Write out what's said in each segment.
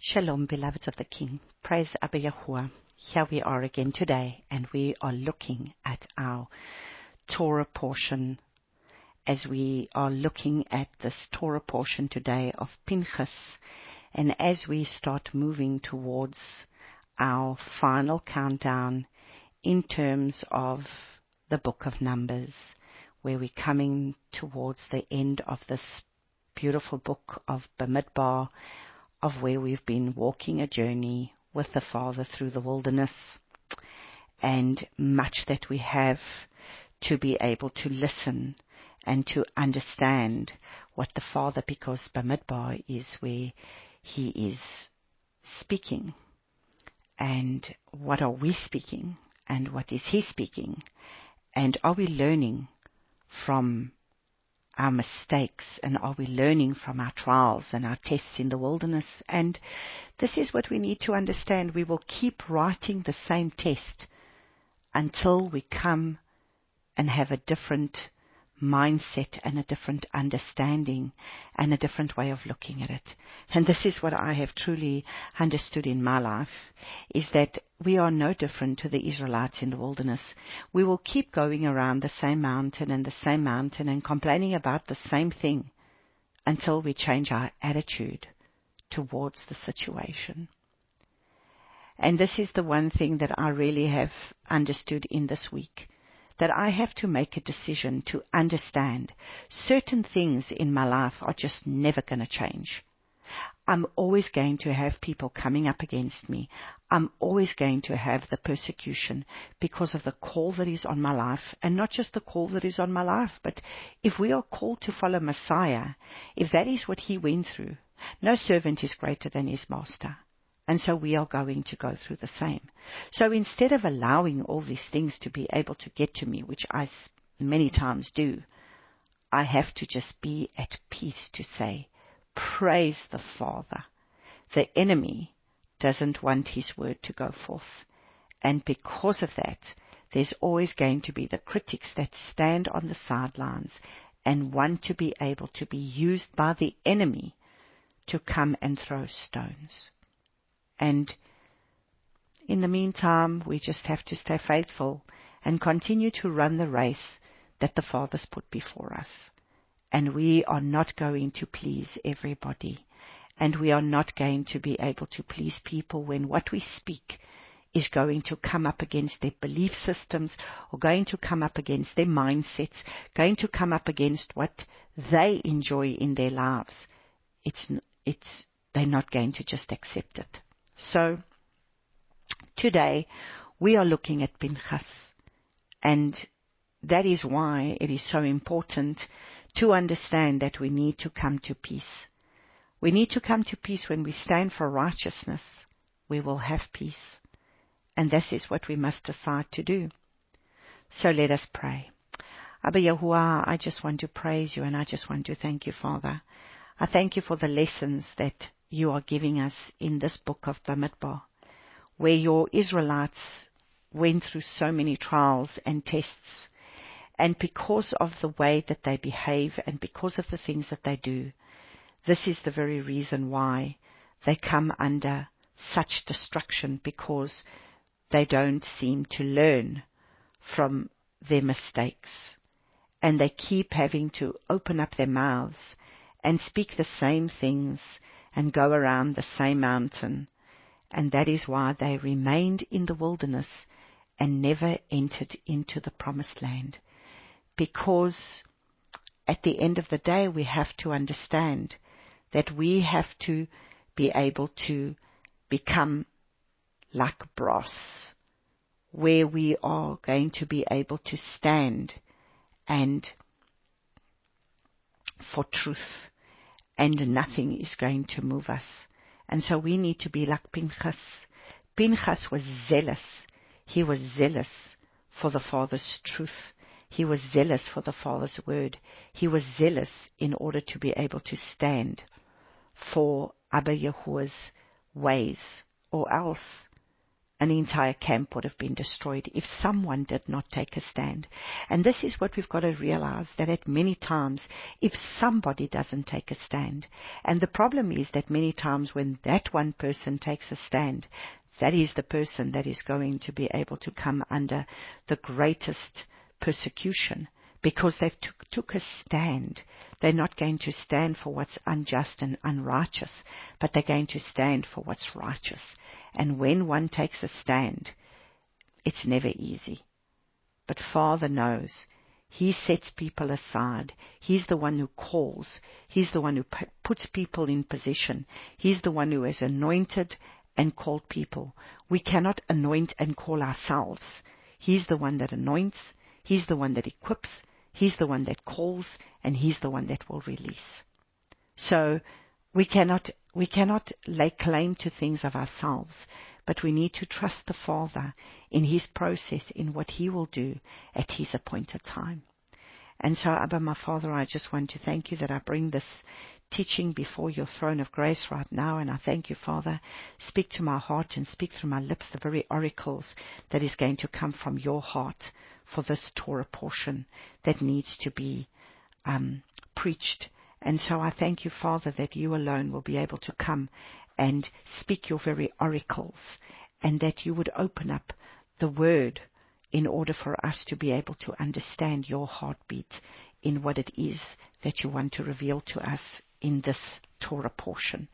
Shalom, beloveds of the King. Praise Abba Yahuwah. Here we are again today, and we are looking at our Torah portion. As we are looking at this Torah portion today of Pinchas, and as we start moving towards our final countdown in terms of the book of Numbers, where we're coming towards the end of this beautiful book of Bamidbar, of where we've been walking a journey with the Father through the wilderness, and much that we have to be able to listen and to understand what the Father, because Bamidbar is where He is speaking, and what are we speaking, and what is He speaking, and are we learning from our mistakes, and are we learning from our trials and our tests in the wilderness? And this is what we need to understand. We will keep writing the same test until we come and have a different mindset and a different understanding and a different way of looking at it. And this is what I have truly understood in my life, is that we are no different to the Israelites in the wilderness. We will keep going around the same mountain and complaining about the same thing until we change our attitude towards the situation. And this is the one thing that I really have understood in this week, that I have to make a decision to understand certain things in my life are just never going to change. I'm always going to have people coming up against me. I'm always going to have the persecution because of the call that is on my life, and not just the call that is on my life, but if we are called to follow Messiah, if that is what He went through, no servant is greater than his master. And so we are going to go through the same. So instead of allowing all these things to be able to get to me, which I many times do, I have to just be at peace to say, praise the Father. The enemy doesn't want his word to go forth. And because of that, there's always going to be the critics that stand on the sidelines and want to be able to be used by the enemy to come and throw stones. And in the meantime, we just have to stay faithful and continue to run the race that the Father's put before us. And we are not going to please everybody. And we are not going to be able to please people when what we speak is going to come up against their belief systems, or going to come up against their mindsets, going to come up against what they enjoy in their lives. They're not going to just accept it. So, today, we are looking at Pinchas, and that is why it is so important to understand that we need to come to peace. We need to come to peace when we stand for righteousness. We will have peace, and this is what we must decide to do. So let us pray. Abba Yahuwah, I just want to praise You, and I just want to thank You, Father. I thank You for the lessons that You are giving us in this book of Bamidbar, where Your Israelites went through so many trials and tests, and because of the way that they behave and because of the things that they do, this is the very reason why they come under such destruction, because they don't seem to learn from their mistakes, and they keep having to open up their mouths and speak the same things and go around the same mountain. And that is why they remained in the wilderness and never entered into the promised land. Because at the end of the day, we have to understand that we have to be able to become like brass, where we are going to be able to stand and for truth, and nothing is going to move us. And so we need to be like Pinchas. Pinchas was zealous. He was zealous for the Father's truth. He was zealous for the Father's word. He was zealous in order to be able to stand for Abba Yahuwah's ways, or else an entire camp would have been destroyed if someone did not take a stand. And this is what we've got to realize, that at many times, if somebody doesn't take a stand, and the problem is that many times when that one person takes a stand, that is the person that is going to be able to come under the greatest persecution, because they've took a stand. They're not going to stand for what's unjust and unrighteous, but they're going to stand for what's righteous. And when one takes a stand, it's never easy. But Father knows. He sets people aside. He's the one who calls. He's the one who puts people in position. He's the one who has anointed and called people. We cannot anoint and call ourselves. He's the one that anoints. He's the one that equips. He's the one that calls, and He's the one that will release. So we cannot lay claim to things of ourselves, but we need to trust the Father in His process, in what He will do at His appointed time. And so, Abba, my Father, I just want to thank You that I bring this teaching before Your throne of grace right now, and I thank You, Father. Speak to my heart and speak through my lips the very oracles that is going to come from Your heart for this Torah portion that needs to be preached. And so I thank You, Father, that You alone will be able to come and speak Your very oracles, and that You would open up the Word in order for us to be able to understand Your heartbeat in what it is that You want to reveal to us in this Torah portion.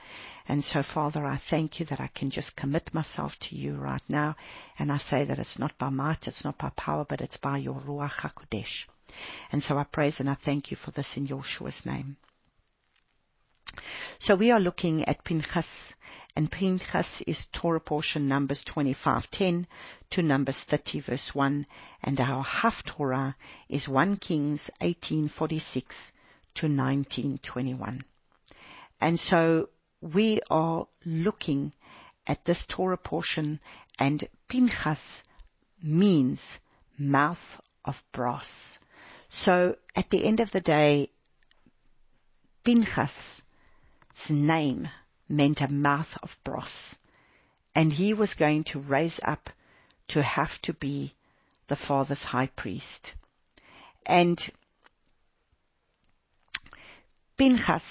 And so, Father, I thank You that I can just commit myself to You right now, and I say that it's not by might, it's not by power, but it's by Your Ruach HaKodesh. And so I praise and I thank You for this in Yeshua's name. So we are looking at Pinchas, and Pinchas is Torah portion Numbers 25:10 to Numbers 30 verse 1, and our Haftorah is 1 Kings 18:46 to 19:21. And so we are looking at this Torah portion, and Pinchas means mouth of brass. So at the end of the day, Pinchas' name meant a mouth of brass, and he was going to raise up to have to be the Father's high priest. And Pinchas,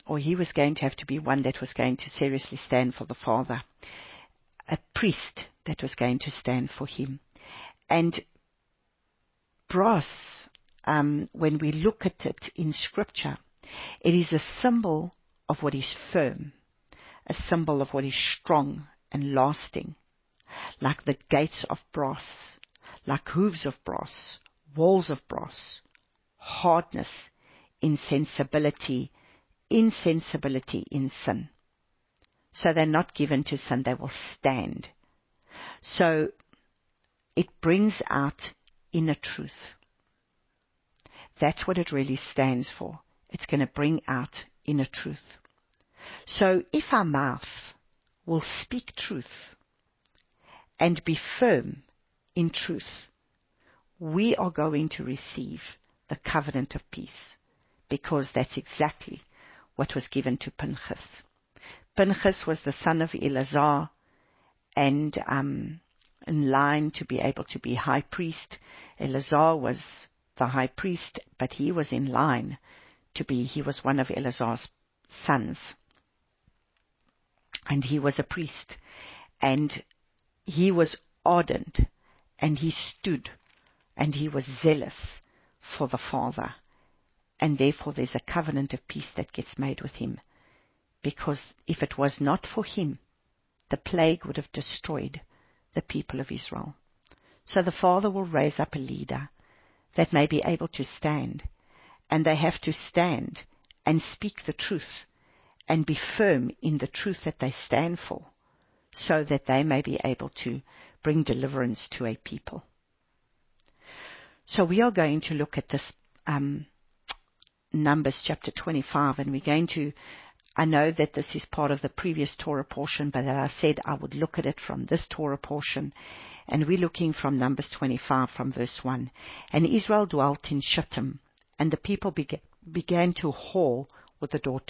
or he was going to have to be one that was going to seriously stand for the Father, a priest that was going to stand for him. And brass, when we look at it in Scripture, it is a symbol of what is firm, a symbol of what is strong and lasting, like the gates of brass, like hooves of brass, walls of brass, hardness, insensibility in sin. So they're not given to sin, they will stand. So it brings out inner truth. That's what it really stands for. It's going to bring out inner truth. So if our mouth will speak truth and be firm in truth, we are going to receive the covenant of peace, because that's exactly what was given to Pinchas. Pinchas was the son of Eleazar, and in line to be able to be high priest. Eleazar was the high priest, but he was in line to be, he was one of Eleazar's sons, and he was a priest, and he was ardent, and he stood, and he was zealous for the Father, and therefore there's a covenant of peace that gets made with him, because if it was not for him, the plague would have destroyed the people of Israel. So the Father will raise up a leader that may be able to stand, and they have to stand and speak the truth and be firm in the truth that they stand for, so that they may be able to bring deliverance to a people. So we are going to look at this Numbers chapter 25, and we're going to, I know that this is part of the previous Torah portion, but as I said, I would look at it from this Torah portion, and we're looking from Numbers 25 from verse 1. And Israel dwelt in Shittim, and the people began to whore with the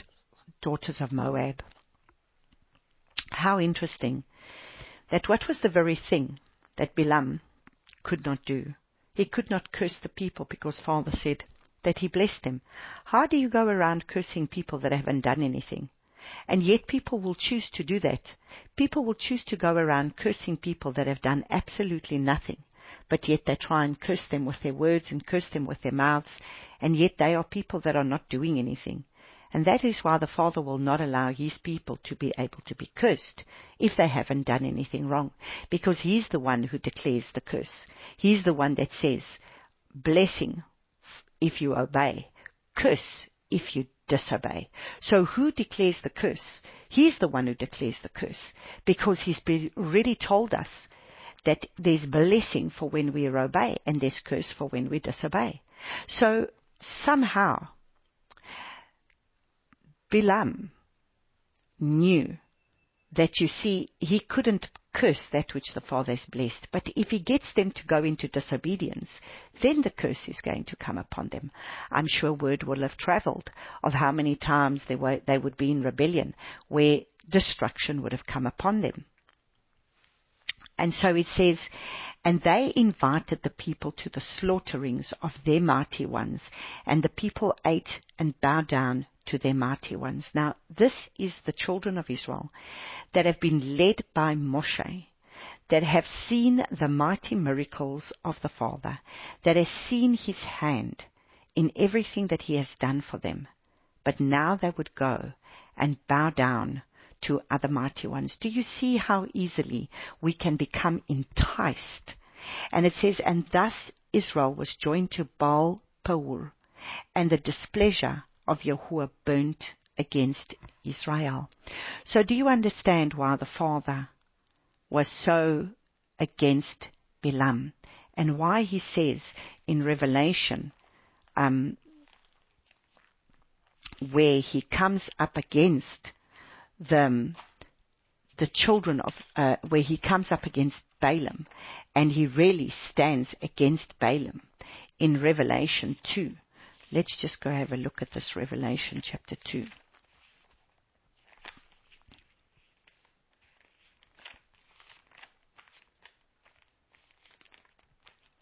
daughters of Moab. How interesting that what was the very thing that Balaam could not do? He could not curse the people because Father said that he blessed them. How do you go around cursing people that haven't done anything? And yet people will choose to do that. People will choose to go around cursing people that have done absolutely nothing. But yet they try and curse them with their words and curse them with their mouths. And yet they are people that are not doing anything. And that is why the Father will not allow His people to be able to be cursed if they haven't done anything wrong. Because He's the one who declares the curse. He's the one that says, blessing if you obey, curse if you disobey. So who declares the curse? He's the one who declares the curse. Because He's already told us that there's blessing for when we obey and there's curse for when we disobey. So somehow Balaam knew that, you see, he couldn't curse that which the Father has blessed. But if he gets them to go into disobedience, then the curse is going to come upon them. I'm sure word will have traveled of how many times they would be in rebellion, where destruction would have come upon them. And so it says, and they invited the people to the slaughterings of their mighty ones, and the people ate and bowed down to their mighty ones. Now, this is the children of Israel that have been led by Moshe, that have seen the mighty miracles of the Father, that have seen His hand in everything that He has done for them. But now they would go and bow down to other mighty ones. Do you see how easily we can become enticed? And it says, and thus Israel was joined to Baal Peor, and the displeasure of Yahuwah burnt against Israel. So do you understand why the Father was so against Balaam, and why He says in Revelation, where He comes up against the children of, where He comes up against Balaam, and He really stands against Balaam in Revelation 2. Let's just go have a look at this Revelation chapter 2.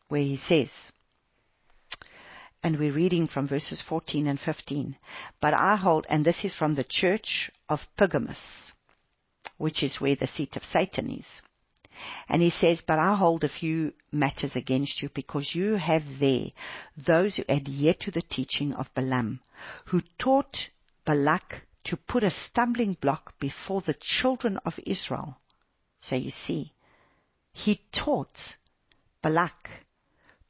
Where He says, and we're reading from verses 14 and 15, but I hold, and this is from the church of Pergamos, which is where the seat of Satan is. And he says, but I hold a few matters against you, because you have there those who adhere to the teaching of Balaam, who taught Balak to put a stumbling block before the children of Israel. So you see, he taught Balak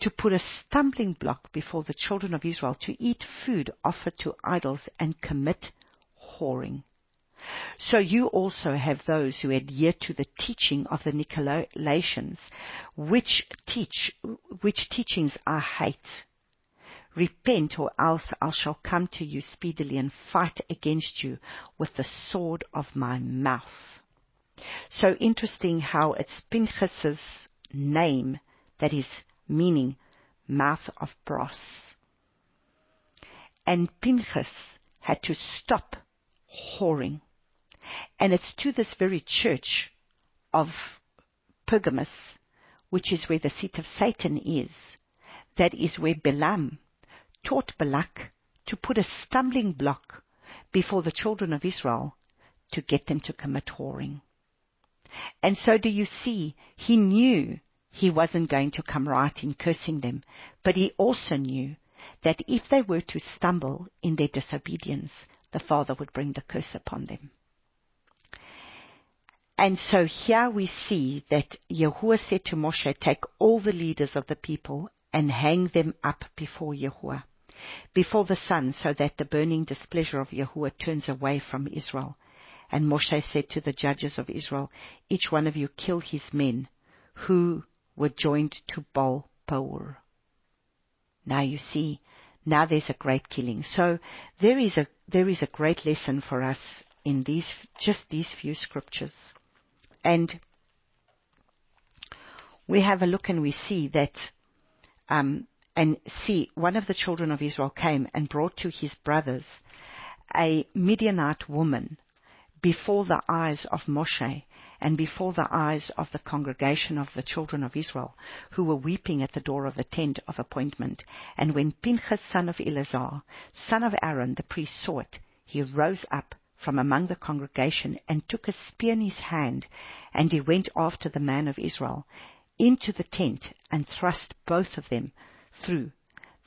to put a stumbling block before the children of Israel, to eat food offered to idols and commit whoring. So you also have those who adhere to the teaching of the Nicolaitans, which teachings I hate. Repent, or else I shall come to you speedily and fight against you with the sword of my mouth. So interesting how it's Pinchas's name that is meaning mouth of brass. And Pinchas had to stop whoring. And it's to this very church of Pergamos, which is where the seat of Satan is, that is where Balaam taught Balak to put a stumbling block before the children of Israel to get them to commit whoring. And so do you see, he knew he wasn't going to come right in cursing them, but he also knew that if they were to stumble in their disobedience, the Father would bring the curse upon them. And so here we see that Yahuwah said to Moshe, take all the leaders of the people and hang them up before Yahuwah, before the sun, so that the burning displeasure of Yahuwah turns away from Israel. And Moshe said to the judges of Israel, each one of you kill his men who were joined to Baal Peor. Now you see, now there's a great killing. So there is a great lesson for us in these few scriptures. And we have a look and we see that, one of the children of Israel came and brought to his brothers a Midianite woman before the eyes of Moshe and before the eyes of the congregation of the children of Israel, who were weeping at the door of the tent of appointment. And when Pinchas, son of Eleazar, son of Aaron, the priest, saw it, he rose up from among the congregation and took a spear in his hand, and he went after the man of Israel into the tent and thrust both of them through,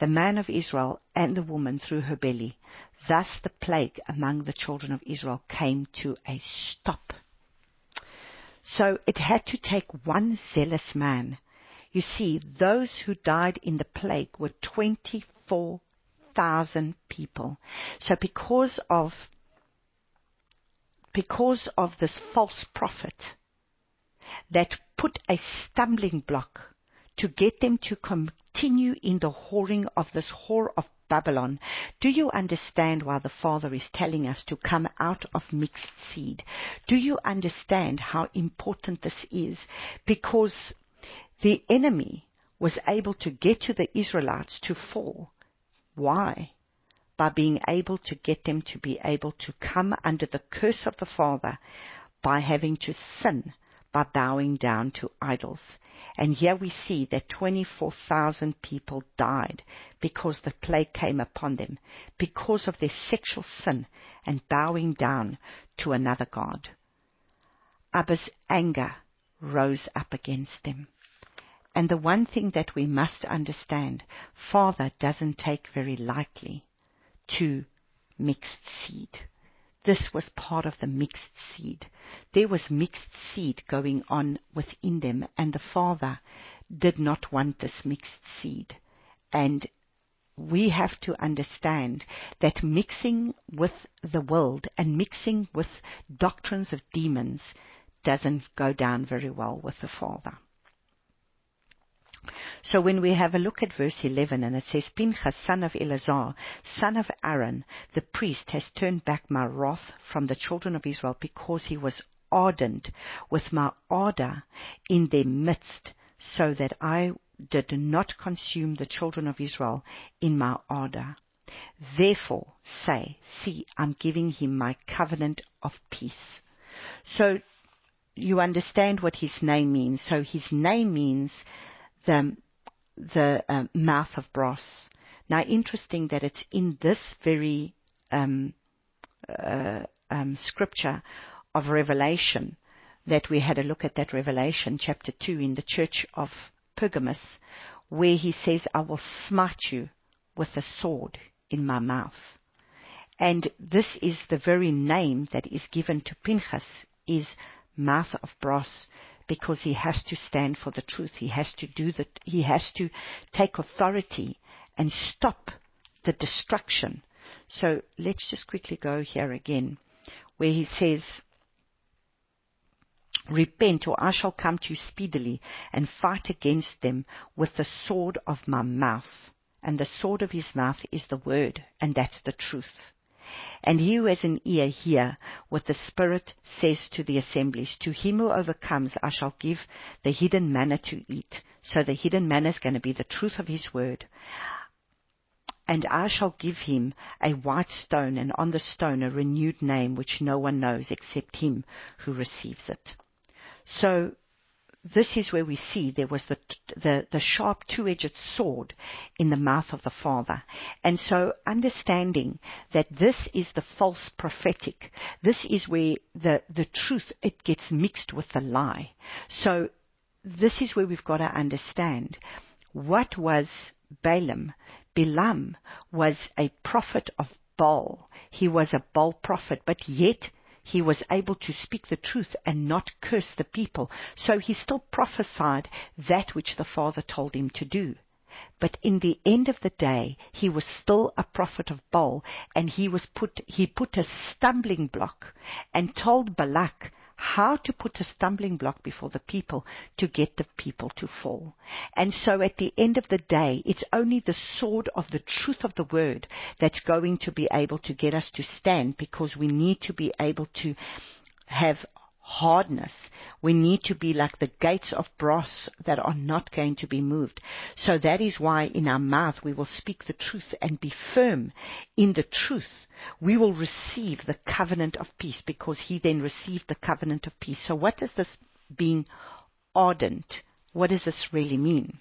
the man of Israel and the woman through her belly. Thus the plague among the children of Israel came to a stop. So it had to take one zealous man. You see, those who died in the plague were 24,000 people. So because of this false prophet that put a stumbling block to get them to continue in the whoring of this whore of Babylon. Do you understand why the Father is telling us to come out of mixed seed? Do you understand how important this is? Because the enemy was able to get to the Israelites to fall. Why? By being able to get them to be able to come under the curse of the Father by having to sin, by bowing down to idols. And here we see that 24,000 people died because the plague came upon them, because of their sexual sin and bowing down to another god. Abba's anger rose up against them. And the one thing that we must understand, Father doesn't take very lightly to mixed seed. This was part of the mixed seed. There was mixed seed going on within them, and the Father did not want this mixed seed. And we have to understand that mixing with the world and mixing with doctrines of demons doesn't go down very well with the Father. So when we have a look at verse 11, and it says, Pinchas, son of Eleazar, son of Aaron, the priest, has turned back my wrath from the children of Israel, because he was ardent with my ardor in their midst, so that I did not consume the children of Israel in my ardor. Therefore say, see, I'm giving him my covenant of peace. So you understand what his name means. So his name means the mouth of brass. Now, interesting that it's in this very scripture of Revelation that we had a look at, that Revelation chapter 2 in the church of Pergamos, where he says, I will smite you with a sword in my mouth. And this is the very name that is given to Pinchas, is mouth of brass, because he has to stand for the truth. He has to do that. He has to take authority and stop the destruction. So let's just quickly go here again, where he says, repent, or I shall come to you speedily and fight against them with the sword of my mouth. And the sword of his mouth is the word, and that's the truth. And he who has an ear, hear what the Spirit says to the assemblies. To him who overcomes, I shall give the hidden manna to eat. So the hidden manna is going to be the truth of his word. And I shall give him a white stone, and on the stone a renewed name, which no one knows except him who receives it. So this is where we see there was the sharp two-edged sword in the mouth of the Father. And so understanding that this is the false prophetic, this is where the truth, it gets mixed with the lie. So this is where we've got to understand, what was Balaam? Balaam was a prophet of Baal. He was a Baal prophet, but yet he was able to speak the truth and not curse the people. So he still prophesied that which the Father told him to do. But in the end of the day, he was still a prophet of Baal, and he put a stumbling block and told Balak how to put a stumbling block before the people to get the people to fall. And so at the end of the day, it's only the sword of the truth of the word that's going to be able to get us to stand, because we need to be able to have hardness. We need to be like the gates of brass that are not going to be moved. So that is why in our mouth we will speak the truth and be firm in the truth. We will receive the covenant of peace, because he then received the covenant of peace. So what does this being ardent, what does this really mean?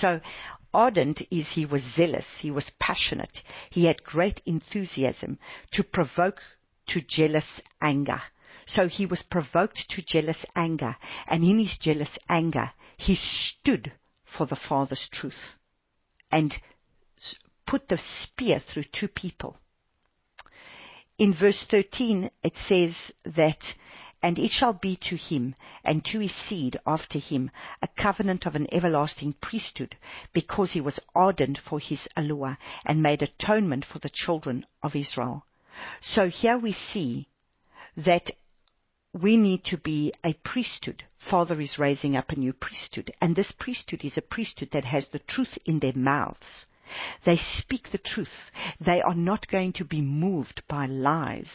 So ardent is he was zealous, he was passionate, he had great enthusiasm to provoke to jealous anger. So he was provoked to jealous anger, and in his jealous anger he stood for the Father's truth and put the spear through two people. In verse 13 it says that, and it shall be to him and to his seed after him a covenant of an everlasting priesthood, because he was ardent for his allure and made atonement for the children of Israel. So here we see that we need to be a priesthood. Father is raising up a new priesthood, and this priesthood is a priesthood that has the truth in their mouths. They speak the truth. They are not going to be moved by lies.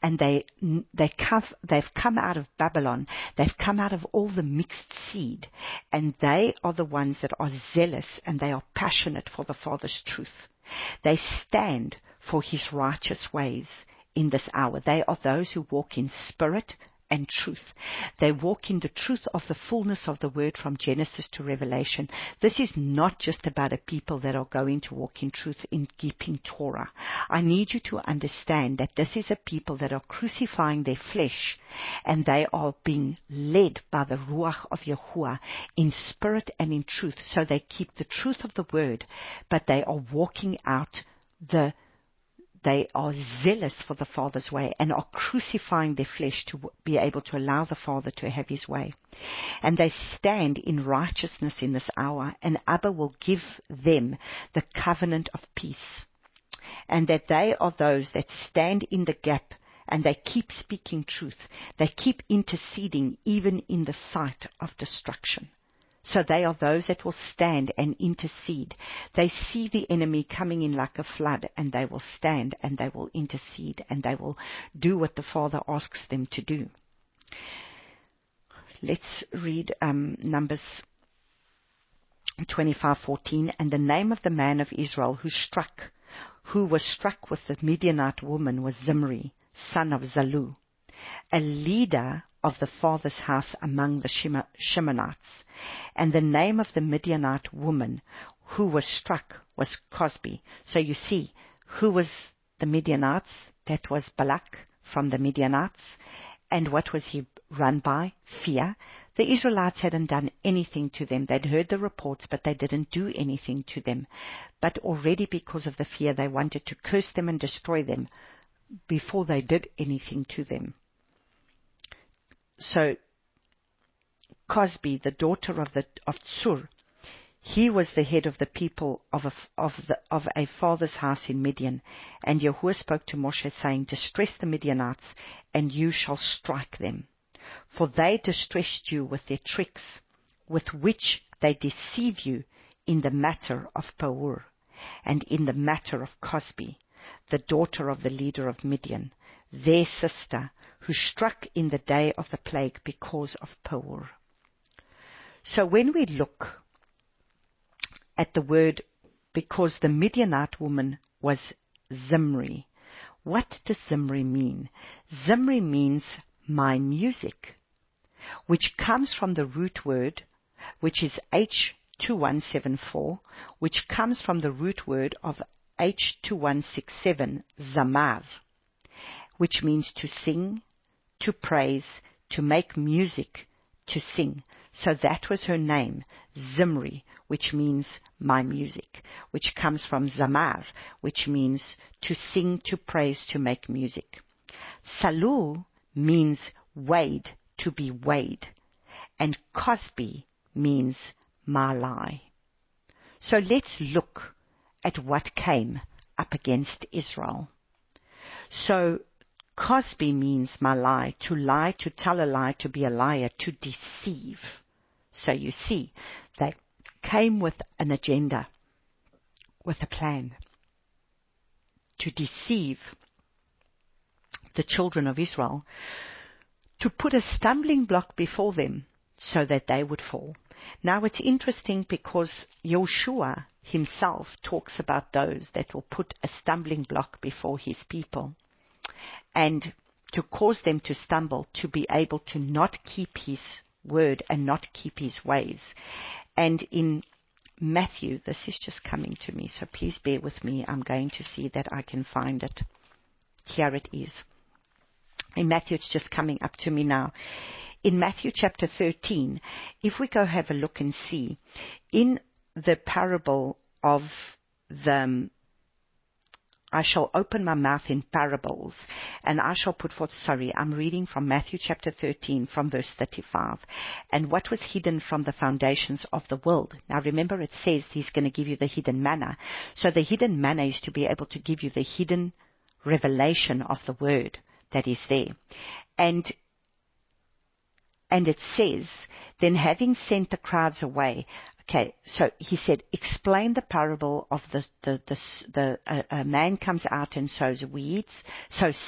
And they've come out of Babylon. They've come out of all the mixed seed. And they are the ones that are zealous, and they are passionate for the Father's truth. They stand for his righteous ways in this hour. They are those who walk in spirit and truth. They walk in the truth of the fullness of the word from Genesis to Revelation. This is not just about a people that are going to walk in truth in keeping Torah. I need you to understand that this is a people that are crucifying their flesh, and they are being led by the Ruach of Yahuwah in spirit and in truth. So they keep the truth of the word, but they are walking out they are zealous for the Father's way and are crucifying their flesh to be able to allow the Father to have his way. And they stand in righteousness in this hour, and Abba will give them the covenant of peace. And that they are those that stand in the gap, and they keep speaking truth. They keep interceding even in the sight of destruction. So they are those that will stand and intercede. They see the enemy coming in like a flood, and they will stand and they will intercede, and they will do what the Father asks them to do. Let's read Numbers 25:14. And the name of the man of Israel who was struck with the Midianite woman was Zimri, son of Zalu, a leader of the father's house among the Shemonites. And the name of the Midianite woman who was struck was Cosbi. So you see, who was the Midianites? That was Balak from the Midianites. And what was he run by? Fear. The Israelites hadn't done anything to them. They'd heard the reports, but they didn't do anything to them. But already because of the fear, they wanted to curse them and destroy them before they did anything to them. So Cosbi, the daughter of Tsur, he was the head of the people of a father's house in Midian. And Yahuwah spoke to Moshe, saying, distress the Midianites, and you shall strike them. For they distressed you with their tricks, with which they deceive you in the matter of Peor, and in the matter of Cosbi, the daughter of the leader of Midian, their sister, who struck in the day of the plague because of Peor. So when we look at the word, because the Midianite woman was Zimri, what does Zimri mean? Zimri means my music, which comes from the root word, which is H2174, which comes from the root word of H2167, Zamar, which means to sing, to praise, to make music, to sing. So that was her name, Zimri, which means my music, which comes from Zamar, which means to sing, to praise, to make music. Salul means weighed, to be weighed, and Cosbi means my lie. So let's look at what came up against Israel. So Cosbi means my lie, to tell a lie, to be a liar, to deceive. So you see, they came with an agenda, with a plan, to deceive the children of Israel, to put a stumbling block before them so that they would fall. Now it's interesting because Joshua himself talks about those that will put a stumbling block before his people and to cause them to stumble, to be able to not keep his word and not keep his ways. And in Matthew, this is just coming to me, so please bear with me. I'm going to see that I can find it. Here it is. In Matthew, it's just coming up to me now. In Matthew chapter 13, if we go have a look and see, in the parable of the I shall open my mouth in parables, and I shall put forth, I'm reading from Matthew chapter 13 from verse 35. And what was hidden from the foundations of the world. Now remember, it says he's going to give you the hidden manna. So the hidden manna is to be able to give you the hidden revelation of the word that is there. And it says, then having sent the crowds away. Okay, so he said, explain the parable of a man comes out and sows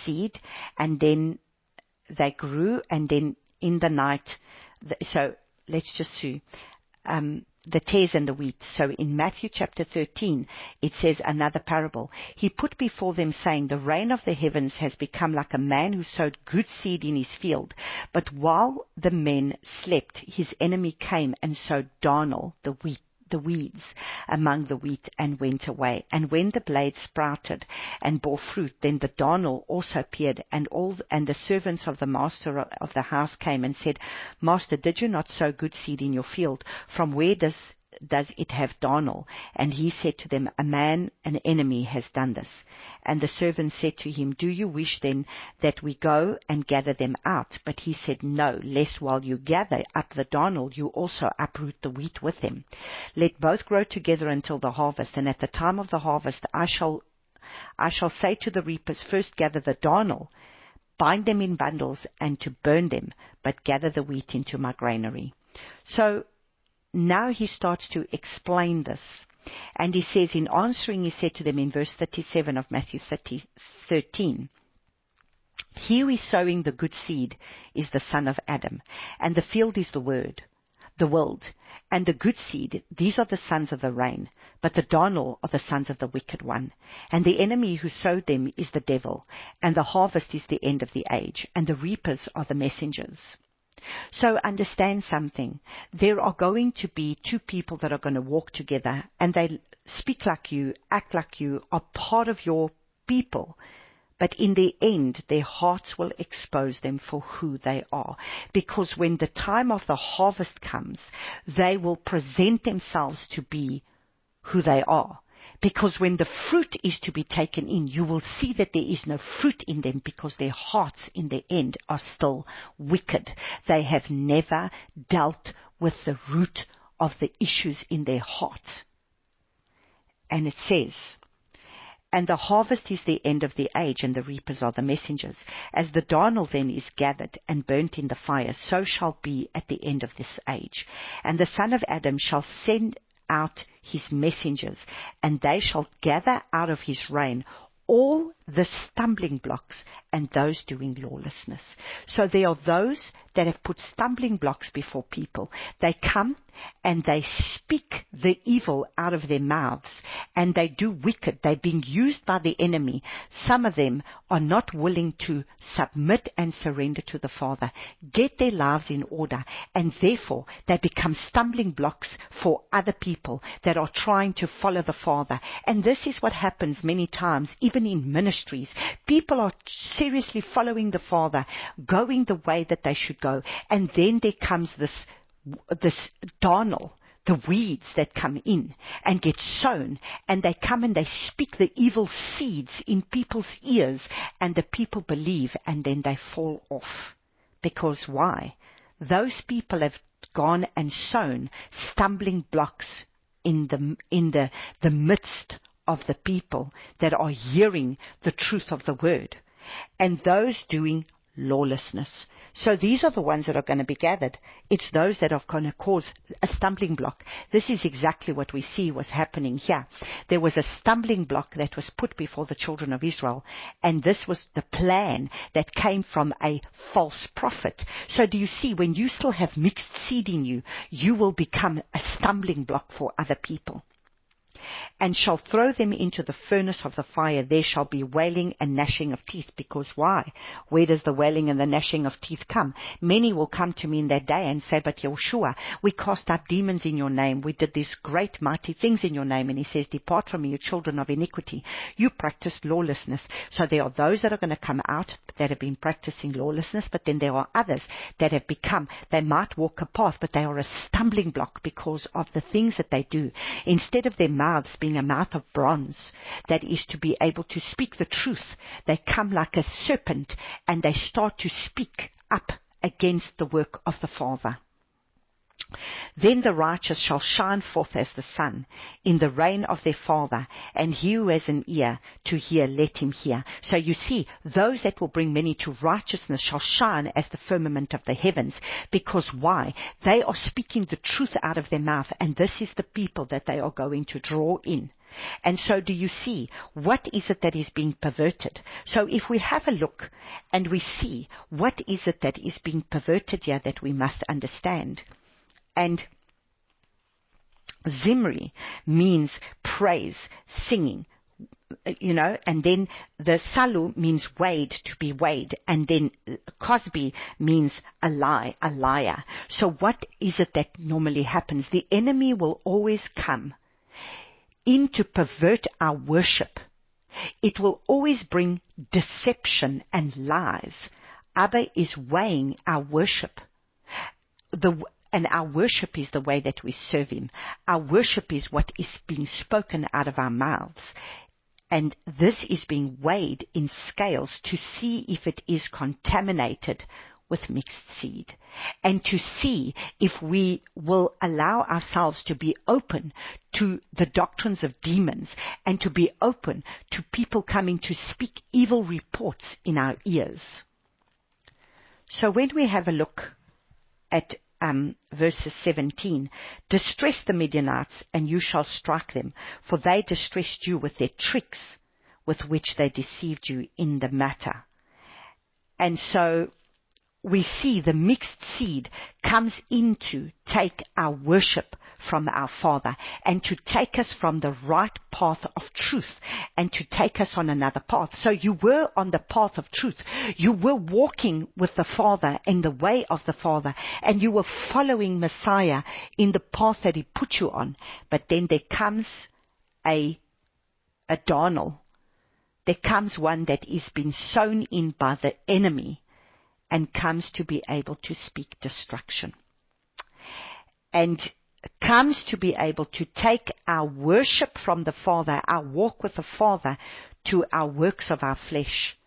seed, and then they grew, and then in the night, so let's just see, the tares and the wheat. So in Matthew chapter 13, it says another parable. He put before them, saying, the rain of the heavens has become like a man who sowed good seed in his field. But while the men slept, his enemy came and sowed darnel, the weeds among the wheat, and went away. And when the blade sprouted and bore fruit, then the darnel also appeared, and the servants of the master of the house came and said, Master, did you not sow good seed in your field? From where does it have darnel? And he said to them, an enemy has done this. And the servants said to him, do you wish then that we go and gather them out? But he said, no, lest while you gather up the darnel, you also uproot the wheat with them. Let both grow together until the harvest, and at the time of the harvest I shall say to the reapers, first gather the darnel, bind them in bundles, and to burn them, but gather the wheat into my granary. So now he starts to explain this. And he says, in answering, he said to them in verse 37 of Matthew 13, he who is sowing the good seed is the son of Adam, and the field is the world. And the good seed, these are the sons of the rain, but the darnel are the sons of the wicked one. And the enemy who sowed them is the devil, and the harvest is the end of the age, and the reapers are the messengers. So understand something. There are going to be two people that are going to walk together, and they speak like you, act like you, are part of your people. But in the end, their hearts will expose them for who they are. Because when the time of the harvest comes, they will present themselves to be who they are. Because when the fruit is to be taken in, you will see that there is no fruit in them, because their hearts in the end are still wicked. They have never dealt with the root of the issues in their hearts. And it says, and the harvest is the end of the age, and the reapers are the messengers. As the darnel then is gathered and burnt in the fire, so shall be at the end of this age. And the Son of Adam shall send out his messengers, and they shall gather out of his reign all the stumbling blocks and those doing lawlessness. So there are those that have put stumbling blocks before people. They come and they speak the evil out of their mouths, and they do wicked. They're being used by the enemy. Some of them are not willing to submit and surrender to the Father, get their lives in order, and therefore they become stumbling blocks for other people that are trying to follow the Father. And this is what happens many times, even in ministries. People are seriously following the Father, going the way that they should go, and then there comes this darnel, the weeds that come in and get sown, and they come and they speak the evil seeds in people's ears, and the people believe, and then they fall off. Because why? Those people have gone and sown stumbling blocks in the midst of the people that are hearing the truth of the word, and those doing lawlessness. So these are the ones that are going to be gathered. It's those that are going to cause a stumbling block. This is exactly what we see was happening here. There was a stumbling block that was put before the children of Israel, and this was the plan that came from a false prophet. So do you see, when you still have mixed seed in you, you will become a stumbling block for other people. And shall throw them into the furnace of the fire. There shall be wailing and gnashing of teeth. Because why? Where does the wailing and the gnashing of teeth come? Many will come to me in that day and say, but Yeshua, we cast out demons in your name. We did these great mighty things in your name. And he says, depart from me, you children of iniquity. You practiced lawlessness. So there are those that are going to come out that have been practicing lawlessness, but then there are others that have become, they might walk a path, but they are a stumbling block because of the things that they do. Instead of their mouths being a mouth of bronze that is to be able to speak the truth, they come like a serpent and they start to speak up against the work of the Father. Then the righteous shall shine forth as the sun in the reign of their Father, and he who has an ear to hear, let him hear. So you see, those that will bring many to righteousness shall shine as the firmament of the heavens. Because why? They are speaking the truth out of their mouth, and this is the people that they are going to draw in. And so do you see, what is it that is being perverted? So if we have a look and we see what is it that is being perverted here that we must understand. And Zimri means praise, singing, and then the Salu means weighed, to be weighed, and then Cosby means a lie, a liar. So what is it that normally happens? The enemy will always come in to pervert our worship. It will always bring deception and lies. Abba is weighing our worship. And our worship is the way that we serve him. Our worship is what is being spoken out of our mouths. And this is being weighed in scales to see if it is contaminated with mixed seed. And to see if we will allow ourselves to be open to the doctrines of demons and to be open to people coming to speak evil reports in our ears. So when we have a look at verses 17, distress the Midianites, and you shall strike them, for they distressed you with their tricks, with which they deceived you in the matter. And so we see the mixed seed comes in to take our worship from our Father and to take us from the right path of truth and to take us on another path. So you were on the path of truth. You were walking with the Father in the way of the Father, and you were following Messiah in the path that he put you on. But then there comes a darnel. There comes one that is being sown in by the enemy and comes to be able to speak destruction. And comes to be able to take our worship from the Father, our walk with the Father, to our works of our flesh,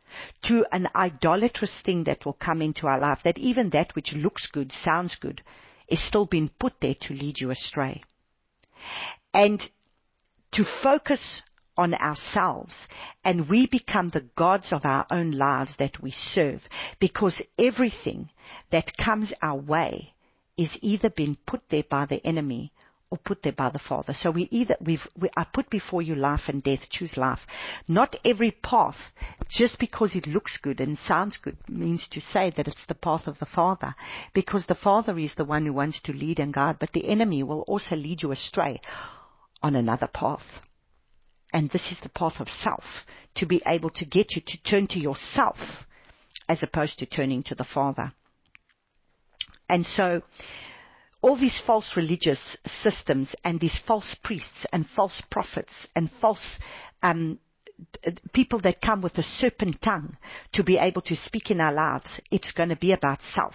to an idolatrous thing that will come into our life, that even that which looks good, sounds good, is still being put there to lead you astray. And to focus on ourselves, and we become the gods of our own lives that we serve, because everything that comes our way is either been put there by the enemy or put there by the Father. So I put before you life and death, choose life. Not every path, just because it looks good and sounds good, means to say that it's the path of the Father, because the Father is the one who wants to lead and guide, but the enemy will also lead you astray on another path. And this is the path of self, to be able to get you to turn to yourself as opposed to turning to the Father. And so all these false religious systems and these false priests and false prophets and false people that come with a serpent tongue to be able to speak in our lives, it's going to be about self,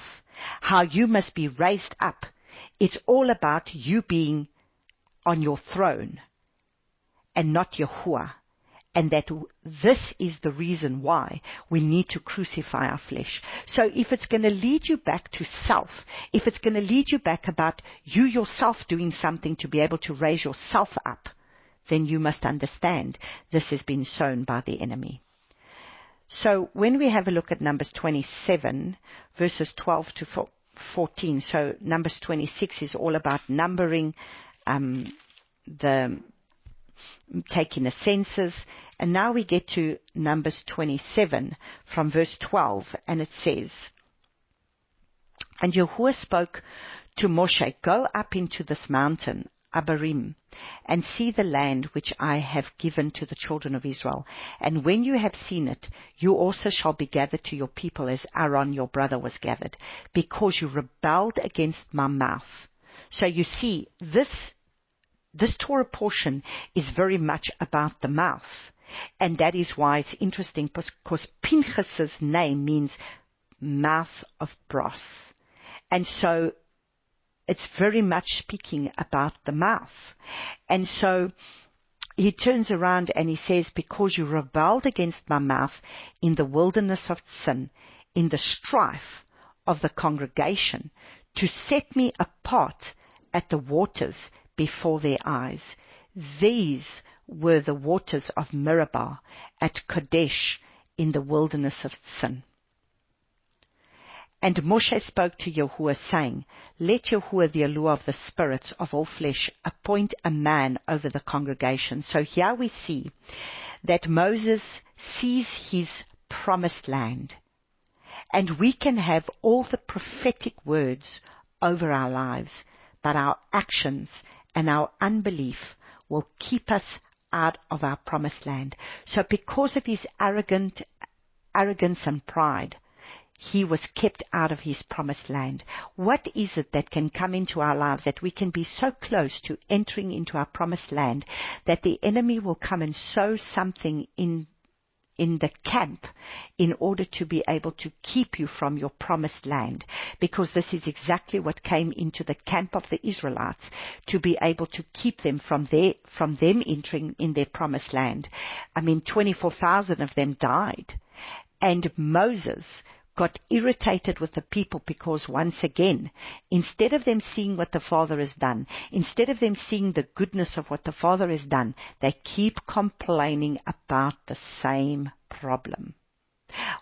how you must be raised up. It's all about you being on your throne and not Yahuwah. And that this is the reason why we need to crucify our flesh. So if it's going to lead you back to self, if it's going to lead you back about you yourself doing something to be able to raise yourself up, then you must understand this has been sown by the enemy. So when we have a look at Numbers 27, verses 12 to 14, so Numbers 26 is all about numbering, taking the census, and now we get to Numbers 27 from verse 12, and it says, "And Yahuwah spoke to Moshe, go up into this mountain, Abarim, and see the land which I have given to the children of Israel. And when you have seen it, you also shall be gathered to your people as Aaron your brother was gathered, because you rebelled against my mouth." So you see, this Torah portion is very much about the mouth. And that is why it's interesting, because Pinchas's name means mouth of brass. And so it's very much speaking about the mouth. And so he turns around and he says, because you rebelled against my mouth in the wilderness of sin, in the strife of the congregation, to set me apart at the waters before their eyes. These were the waters of Meribah at Kadesh in the wilderness of sin. And Moshe spoke to Yahuwah, saying, let Yahuwah, the Elohim of the spirits of all flesh, appoint a man over the congregation. So here we see that Moses sees his promised land. And we can have all the prophetic words over our lives, but our actions and our unbelief will keep us out of our promised land. So because of his arrogance and pride, he was kept out of his promised land. What is it that can come into our lives that we can be so close to entering into our promised land that the enemy will come and sow something in the camp in order to be able to keep you from your promised land? Because this is exactly what came into the camp of the Israelites, to be able to keep them from them entering in their promised land. 24,000 of them died. And Moses got irritated with the people because, once again, instead of them seeing what the Father has done, instead of them seeing the goodness of what the Father has done, they keep complaining about the same problem.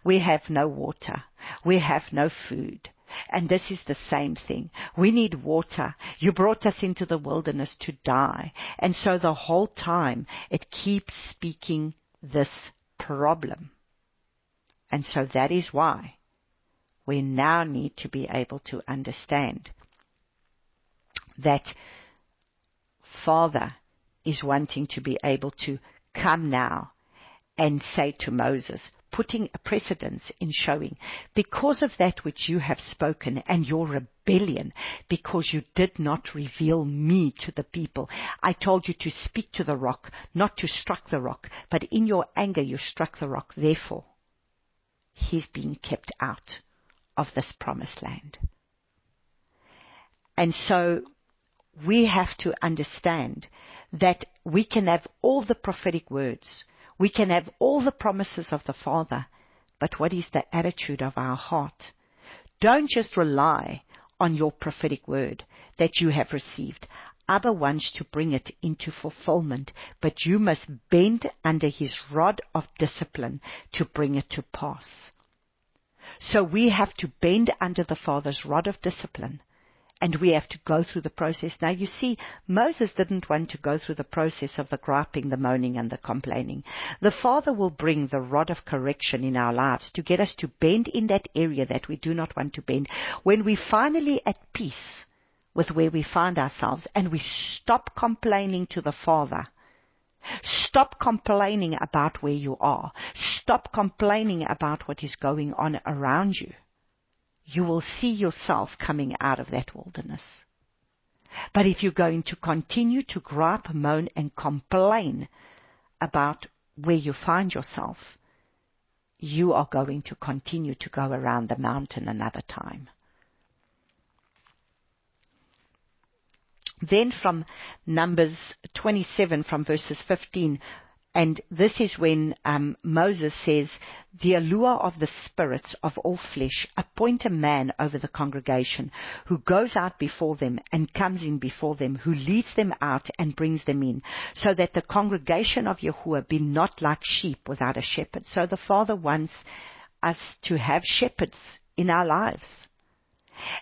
We have no water. We have no food. And this is the same thing. We need water. You brought us into the wilderness to die. And so the whole time it keeps speaking this problem. And so that is why we now need to be able to understand that Father is wanting to be able to come now and say to Moses, putting a precedence in showing, because of that which you have spoken and your rebellion, because you did not reveal me to the people. I told you to speak to the rock, not to strike the rock, but in your anger you struck the rock. Therefore, he's being kept out of this promised land. And so we have to understand that we can have all the prophetic words, we can have all the promises of the Father, but what is the attitude of our heart? Don't just rely on your prophetic word that you have received. Abba wants to bring it into fulfillment, but you must bend under his rod of discipline to bring it to pass. So we have to bend under the Father's rod of discipline, and we have to go through the process. Now you see, Moses didn't want to go through the process of the griping, the moaning, and the complaining. The Father will bring the rod of correction in our lives to get us to bend in that area that we do not want to bend. When we're finally at peace with where we find ourselves, and we stop complaining to the Father. Stop complaining about where you are. Stop complaining about what is going on around you. You will see yourself coming out of that wilderness. But if you're going to continue to gripe, moan, and complain about where you find yourself, you are going to continue to go around the mountain another time. Then from Numbers 27, from verses 15, And this is when Moses says, the allure of the spirits of all flesh, appoint a man over the congregation who goes out before them and comes in before them, who leads them out and brings them in, so that the congregation of Yahuwah be not like sheep without a shepherd. So the Father wants us to have shepherds in our lives.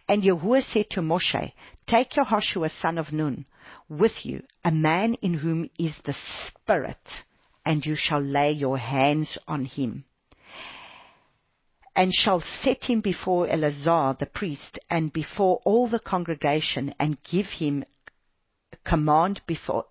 And Yahuwah said to Moshe, take Yehoshua son of Nun with you, a man in whom is the Spirit, and you shall lay your hands on him, and shall set him before Eleazar the priest, and before all the congregation, and give him command before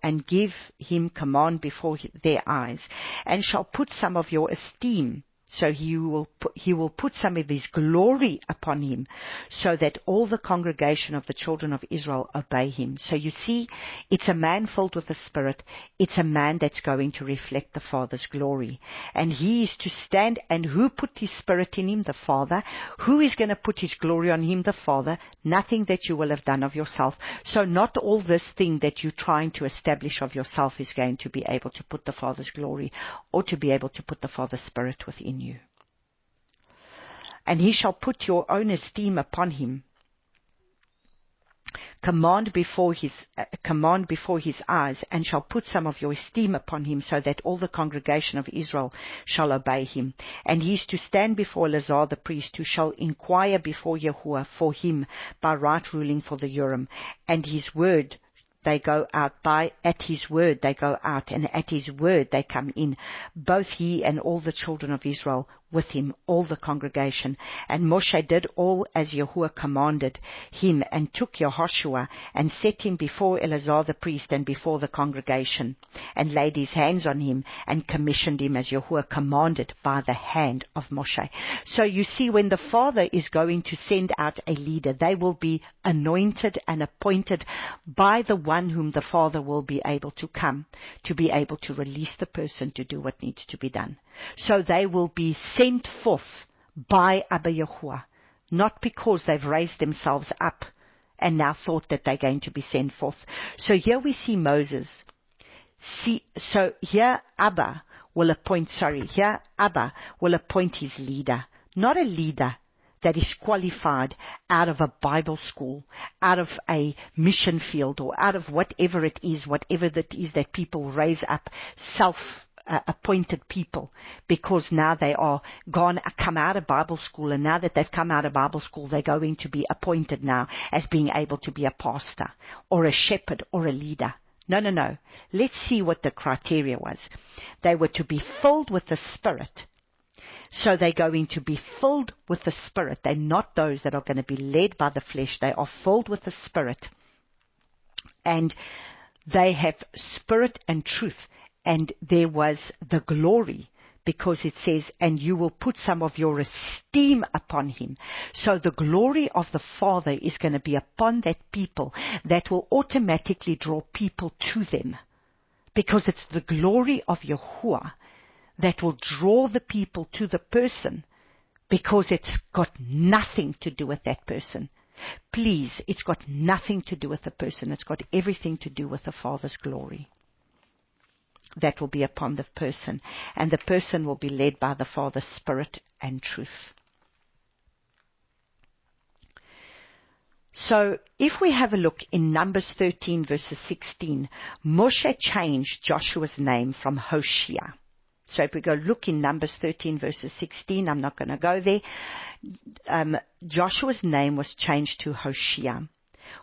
their eyes, and shall put some of your esteem. So he will put some of his glory upon him, so that all the congregation of the children of Israel obey him. So you see, it's a man filled with the Spirit. It's a man that's going to reflect the Father's glory. And he is to stand. And who put his Spirit in him? The Father. Who is going to put his glory on him? The Father. Nothing that you will have done of yourself. So not all this thing that you're trying to establish of yourself is going to be able to put the Father's glory, or to be able to put the Father's Spirit within you. And he shall put your own esteem upon him, command before his eyes, and shall put some of your esteem upon him, so that all the congregation of Israel shall obey him. And he is to stand before Eleazar the priest, who shall inquire before Yahuwah for him by right ruling for the Urim. And his word they go out at his word they go out, and at his word they come in, both he and all the children of Israel with him, all the congregation. And Moshe did all as Yahuwah commanded him, and took Yehoshua and set him before Eleazar the priest and before the congregation, and laid his hands on him and commissioned him as Yahuwah commanded by the hand of Moshe. So you see, when the Father is going to send out a leader, they will be anointed and appointed by the one whom the Father will be able to come to be able to release the person to do what needs to be done. So they will be sent forth by Abba Yahuwah, not because they've raised themselves up and now thought that they're going to be sent forth. So here we see Moses. So here Abba will appoint his leader, not a leader that is qualified out of a Bible school, out of a mission field, or out of whatever that is that people raise up appointed people, because now they are come out of Bible school, and now that they've come out of Bible school, they're going to be appointed now as being able to be a pastor or a shepherd or a leader. No. Let's see what the criteria was. They were to be filled with the Spirit. So they're going to be filled with the Spirit. They're not those that are going to be led by the flesh. They are filled with the Spirit. And they have spirit and truth. And there was the glory, because it says, and you will put some of your esteem upon him. So the glory of the Father is going to be upon that people, that will automatically draw people to them, because it's the glory of Yahuwah that will draw the people to the person, because it's got nothing to do with that person. Please, it's got nothing to do with the person. It's got everything to do with the Father's glory that will be upon the person, and the person will be led by the Father's Spirit and truth. So if we have a look in Numbers 13 verses 16, Moshe changed Joshua's name from Hoshea. So if we go look in Numbers 13 verses 16, I'm not going to go there. Joshua's name was changed to Hoshea,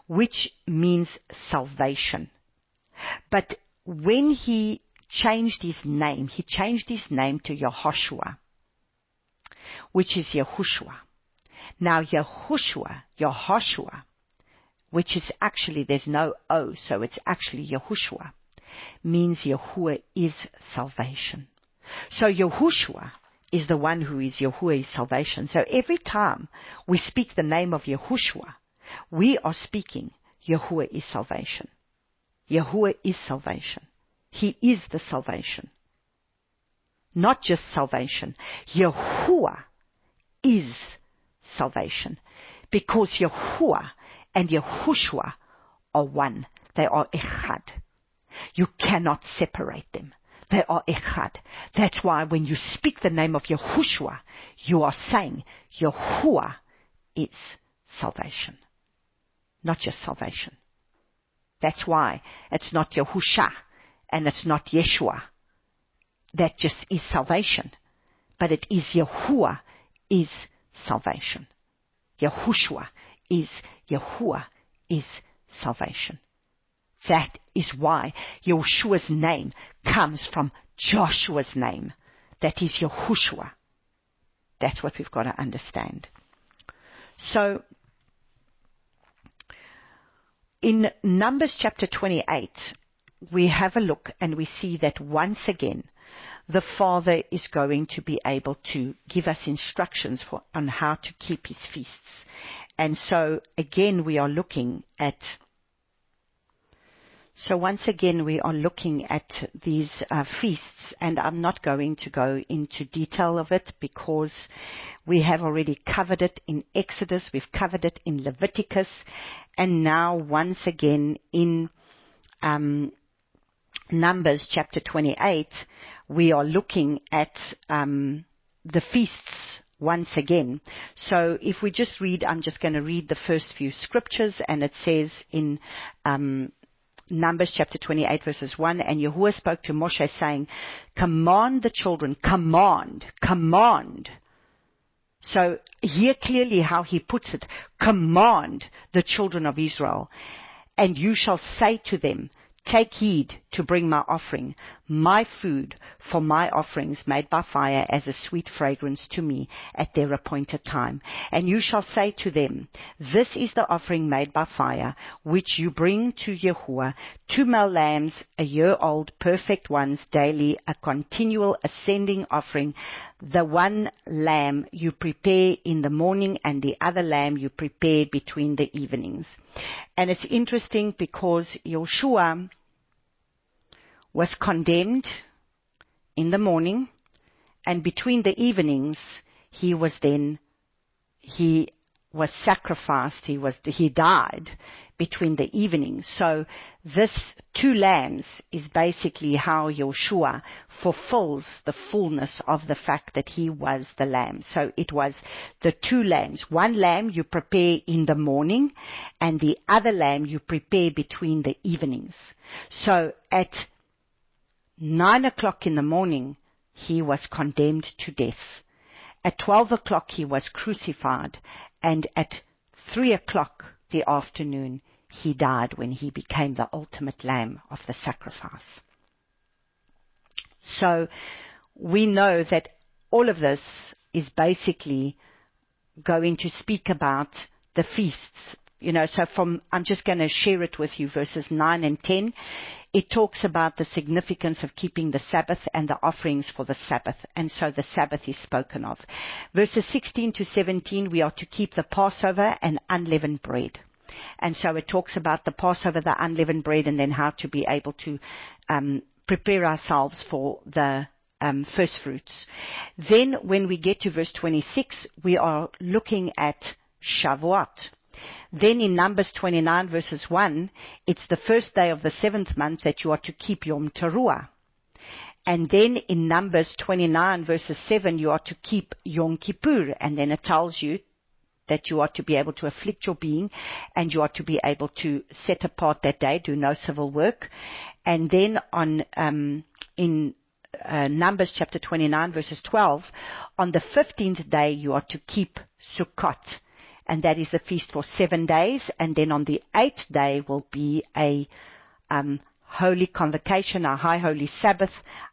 which means salvation. But when he changed his name to Yehoshua, which is Yahushua. Now Yehoshua, which is actually, there's no O, so it's actually Yahushua, means Yahuwah is salvation. So Yahushua is the one who is Yahuwah is salvation. So every time we speak the name of Yahushua, we are speaking Yahuwah is salvation. Yahuwah is salvation. He is the salvation. Not just salvation. Yahuwah is salvation. Because Yahuwah and Yahushua are one. They are echad. You cannot separate them. They are echad. That's why when you speak the name of Yahushua, you are saying Yahuwah is salvation. Not just salvation. That's why it's not Yahusha and it's not Yeshua. That just is salvation. But it is Yahuwah is salvation. Yahushua is Yahuwah is salvation. That is why Yeshua's name comes from Joshua's name. That is Yahushua. That's what we've got to understand. So, in Numbers chapter 28, we have a look and we see that once again, the Father is going to be able to give us instructions on how to keep his feasts. And so, again, we are looking at these feasts, and I'm not going to go into detail of it because we have already covered it in Exodus, we've covered it in Leviticus, and now once again in Numbers chapter 28, we are looking at the feasts once again. So if we just read, I'm just going to read the first few scriptures, and it says in Numbers chapter 28 verses 1, and Yahuwah spoke to Moshe saying, command the children, command. So here clearly how he puts it, command the children of Israel, and you shall say to them, take heed to bring my offering, my food for my offerings made by fire as a sweet fragrance to me at their appointed time. And you shall say to them, this is the offering made by fire, which you bring to Yahuwah, 2 male lambs, a year old, perfect ones, daily, a continual ascending offering. The one lamb you prepare in the morning, and the other lamb you prepare between the evenings. And it's interesting because Yeshua was condemned in the morning, and between the evenings he was sacrificed, he died between the evenings. So this 2 lambs is basically how Yeshua fulfills the fullness of the fact that he was the lamb. So it was the 2 lambs. 1 lamb you prepare in the morning, and the other lamb you prepare between the evenings. So at 9 o'clock in the morning, he was condemned to death. At 12 o'clock, he was crucified. And at 3 o'clock the afternoon, he died when he became the ultimate lamb of the sacrifice. So we know that all of this is basically going to speak about the feasts. So I'm just going to share it with you, verses 9 and 10. It talks about the significance of keeping the Sabbath and the offerings for the Sabbath. And so the Sabbath is spoken of. Verses 16 to 17, we are to keep the Passover and unleavened bread. And so it talks about the Passover, the unleavened bread, and then how to be able to prepare ourselves for the first fruits. Then when we get to verse 26, we are looking at Shavuot. Then in Numbers 29 verses 1, it's the first day of the 7th month that you are to keep Yom Teruah. And then in Numbers 29 verses 7, you are to keep Yom Kippur. And then it tells you that you are to be able to afflict your being, and you are to be able to set apart that day, do no civil work. And then in Numbers chapter 29 verses 12, on the 15th day you are to keep Sukkot. And that is the feast for 7 days. And then on the 8th day will be a holy convocation, a high holy Sabbath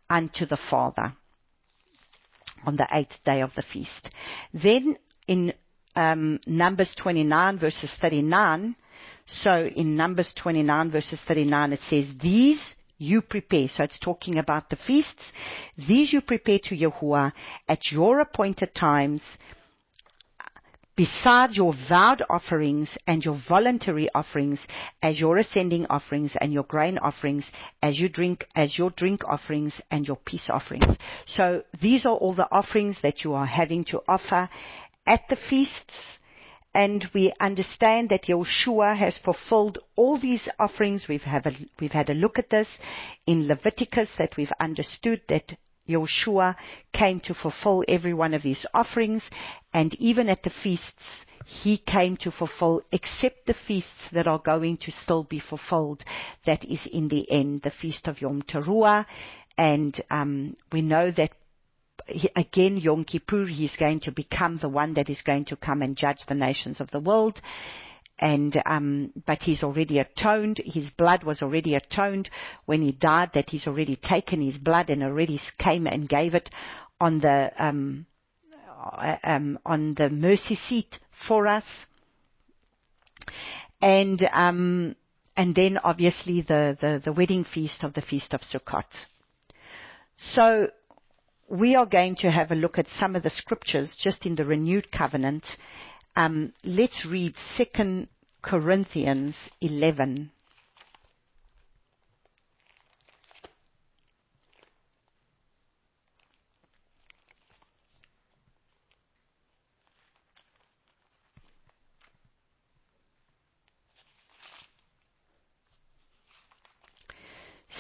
unto the Father on the 8th day of the feast. Then in Numbers 29 verses 39, so in Numbers 29 verses 39 it says, these you prepare. So it's talking about the feasts. These you prepare to Yahuwah at your appointed times, besides your vowed offerings and your voluntary offerings, as your ascending offerings and your grain offerings, as your drink offerings and your peace offerings. So these are all the offerings that you are having to offer at the feasts. and we understand that Yahushua has fulfilled all these offerings. We've had a look at this in Leviticus, that we've understood that Yahushua came to fulfill every one of these offerings, and even at the feasts, he came to fulfill, except the feasts that are going to still be fulfilled. That is in the end, the feast of Yom Teruah, and we know that again, Yom Kippur, he's going to become the one that is going to come and judge the nations of the world. And but he's already atoned. His blood was already atoned when he died. That he's already taken his blood and already came and gave it on the mercy seat for us. And then obviously the wedding feast of the Feast of Sukkot. So we are going to have a look at some of the scriptures just in the renewed covenant. Let's read 2 Corinthians 11.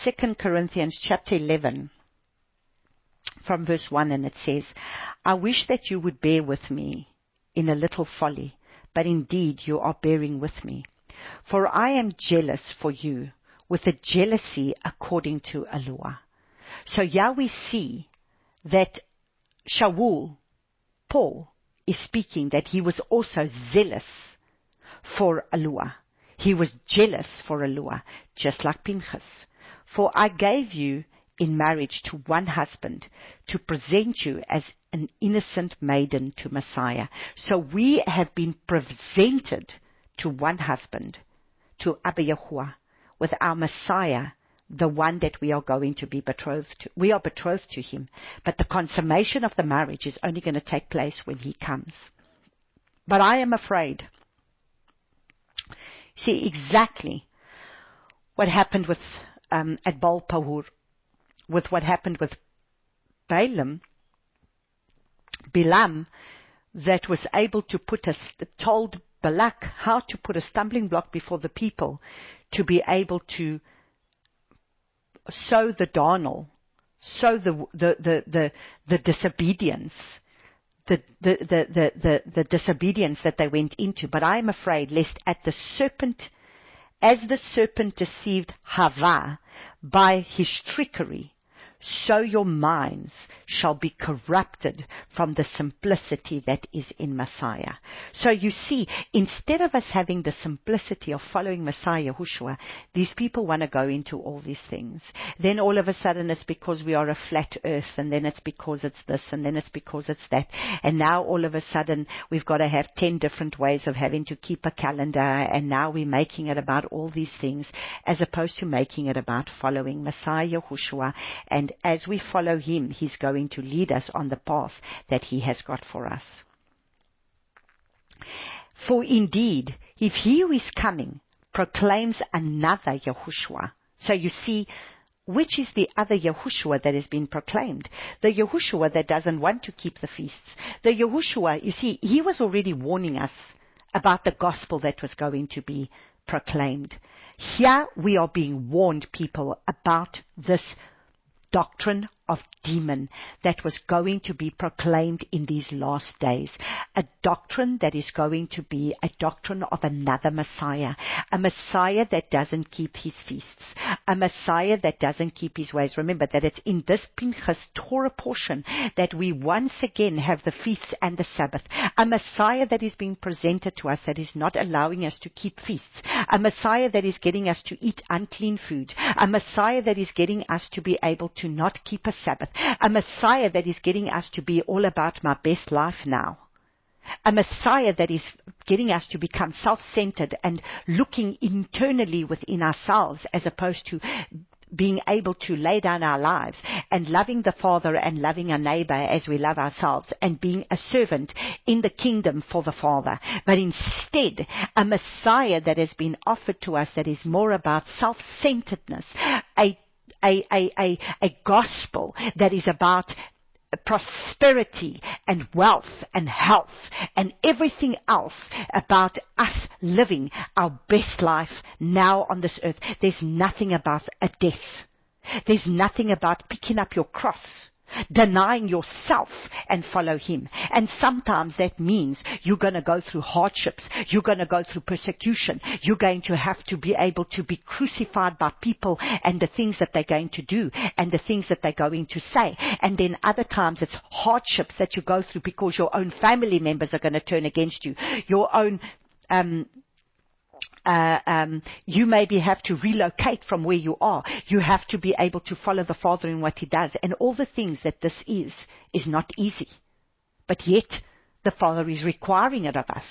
Second Corinthians chapter 11. From verse 1, and it says, I wish that you would bear with me in a little folly, but indeed you are bearing with me. For I am jealous for you with a jealousy according to Alua. So here we see that Shaul, Paul, is speaking that he was also zealous for Alua. He was jealous for Alua, just like Pinchas. For I gave you in marriage to one husband, to present you as an innocent maiden to Messiah. So we have been presented to one husband, to Abba Yahuwah, with our Messiah, the one that we are going to be betrothed to. We are betrothed to him, but the consummation of the marriage is only going to take place when he comes. But I am afraid. See exactly what happened with at Baal Pahur, with what happened with Balaam, that was able to told Balak how to put a stumbling block before the people to be able to sow the darnel, sow the disobedience, the disobedience that they went into. But I am afraid lest as the serpent deceived Hava by his trickery, so your minds shall be corrupted from the simplicity that is in Messiah. So you see, instead of us having the simplicity of following Messiah Yahushua, these people want to go into all these things. Then all of a sudden it's because we are a flat earth, and then it's because it's this, and then it's because it's that. And now all of a sudden we've got to have 10 different ways of having to keep a calendar, and now we're making it about all these things, as opposed to making it about following Messiah Yahushua. And as we follow him, he's going to lead us on the path that he has got for us. For indeed, if he who is coming proclaims another Yahushua, so you see, which is the other Yahushua that has been proclaimed? The Yahushua that doesn't want to keep the feasts. The Yahushua, you see, he was already warning us about the gospel that was going to be proclaimed. Here we are being warned, people, about this doctrine of demon that was going to be proclaimed in these last days. A doctrine that is going to be a doctrine of another Messiah. A Messiah that doesn't keep his feasts. A Messiah that doesn't keep his ways. Remember that it's in this Pinchas Torah portion that we once again have the feasts and the Sabbath. A Messiah that is being presented to us that is not allowing us to keep feasts. A Messiah that is getting us to eat unclean food. A Messiah that is getting us to be able to not keep a Sabbath. A Messiah that is getting us to be all about my best life now. A Messiah that is getting us to become self-centered and looking internally within ourselves, as opposed to being able to lay down our lives and loving the Father and loving our neighbor as we love ourselves, and being a servant in the kingdom for the Father. But instead, a Messiah that has been offered to us that is more about self-centeredness, a gospel that is about prosperity and wealth and health and everything else about us living our best life now on this earth. There's nothing about a death. There's nothing about picking up your cross, denying yourself and follow him. And sometimes that means you're going to go through hardships. You're going to go through persecution. You're going to have to be able to be crucified by people and the things that they're going to do and the things that they're going to say. And then other times it's hardships that you go through because your own family members are going to turn against you. Your own you maybe have to relocate from where you are. You have to be able to follow the Father in what he does. And all the things that this is not easy. But yet, the Father is requiring it of us.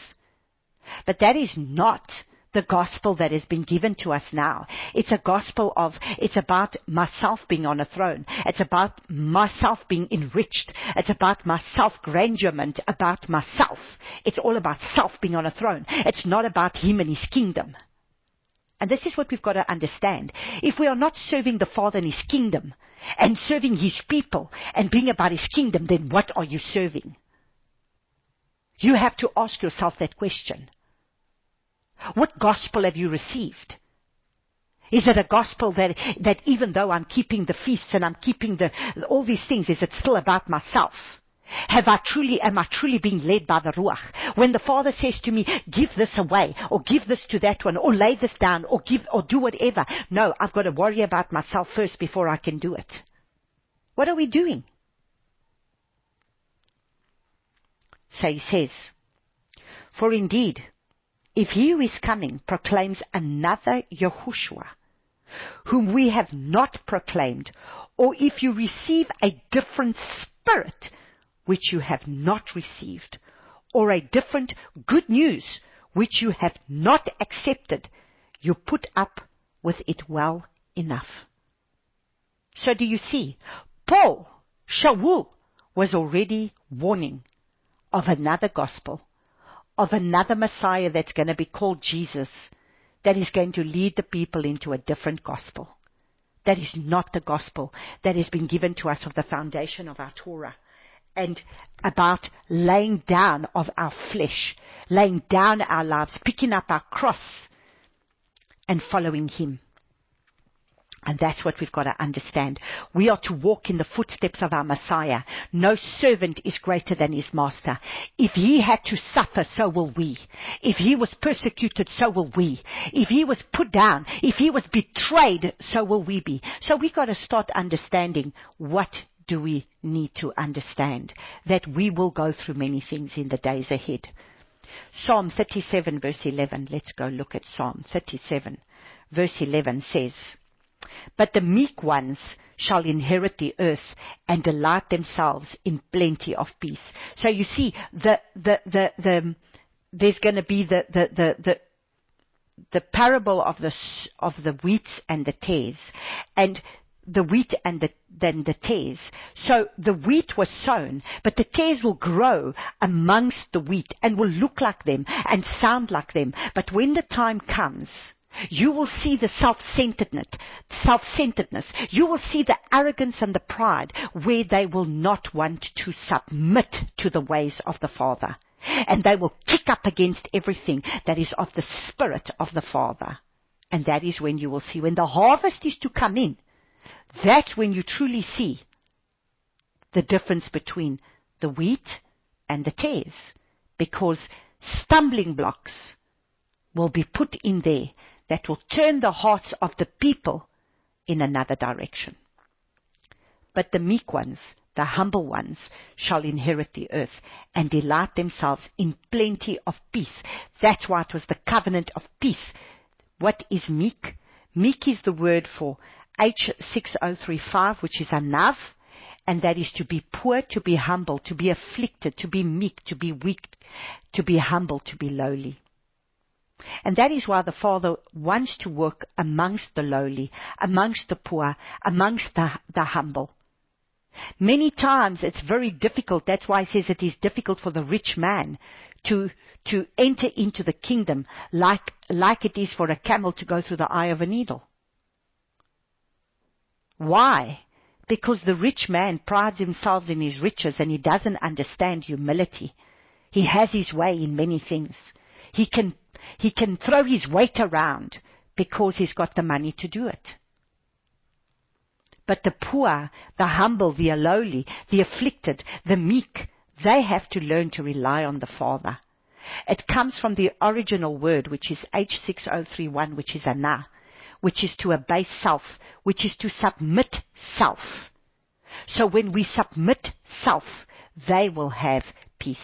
But that is not the gospel that has been given to us now. It's a gospel it's about myself being on a throne. It's about myself being enriched. It's about my self-grandurement, about myself. It's all about self being on a throne. It's not about him and his kingdom. And this is what we've got to understand. If we are not serving the Father and his kingdom and serving his people and being about his kingdom, then what are you serving? You have to ask yourself that question. What gospel have you received? Is it a gospel that even though I'm keeping the feasts and I'm keeping all these things, is it still about myself? Am I truly being led by the Ruach? When the Father says to me, give this away, or give this to that one, or lay this down, or do whatever. No, I've got to worry about myself first before I can do it. What are we doing? So he says, for indeed, if he who is coming proclaims another Yahushua, whom we have not proclaimed, or if you receive a different spirit, which you have not received, or a different good news, which you have not accepted, you put up with it well enough. So do you see, Paul, Shaul, was already warning of another gospel, of another Messiah that's going to be called Jesus, that is going to lead the people into a different gospel. That is not the gospel that has been given to us of the foundation of our Torah, and about laying down of our flesh, laying down our lives, picking up our cross, and following him. And that's what we've got to understand. We are to walk in the footsteps of our Messiah. No servant is greater than his master. If he had to suffer, so will we. If he was persecuted, so will we. If he was put down, if he was betrayed, so will we be. So we've got to start understanding, what do we need to understand? That we will go through many things in the days ahead. Psalm 37 verse 11. Let's go look at Psalm 37 verse 11 says, but the meek ones shall inherit the earth and delight themselves in plenty of peace. So you see, there's going to be the parable of the wheat and the tares, and the wheat and then the tares. So the wheat was sown, but the tares will grow amongst the wheat and will look like them and sound like them. But when the time comes, you will see the self-centeredness. You will see the arrogance and the pride, where they will not want to submit to the ways of the Father. And they will kick up against everything that is of the Spirit of the Father. And that is when you will see, when the harvest is to come in, that's when you truly see the difference between the wheat and the tares. Because stumbling blocks will be put in there that will turn the hearts of the people in another direction. But the meek ones, the humble ones, shall inherit the earth and delight themselves in plenty of peace. That's why it was the covenant of peace. What is meek? Meek is the word for H6035, which is anav, and that is to be poor, to be humble, to be afflicted, to be meek, to be weak, to be humble, to be lowly. And that is why the Father wants to work amongst the lowly, amongst the poor, amongst the humble. Many times it's very difficult. That's why he says it is difficult for the rich man to enter into the kingdom, like it is for a camel to go through the eye of a needle. Why? Because the rich man prides himself in his riches and he doesn't understand humility. He has his way in many things. He can throw his weight around because he's got the money to do it. But the poor, the humble, the lowly, the afflicted, the meek, they have to learn to rely on the Father. It comes from the original word, which is H6031, which is ana, which is to obey self, which is to submit self. So when we submit self, they will have peace.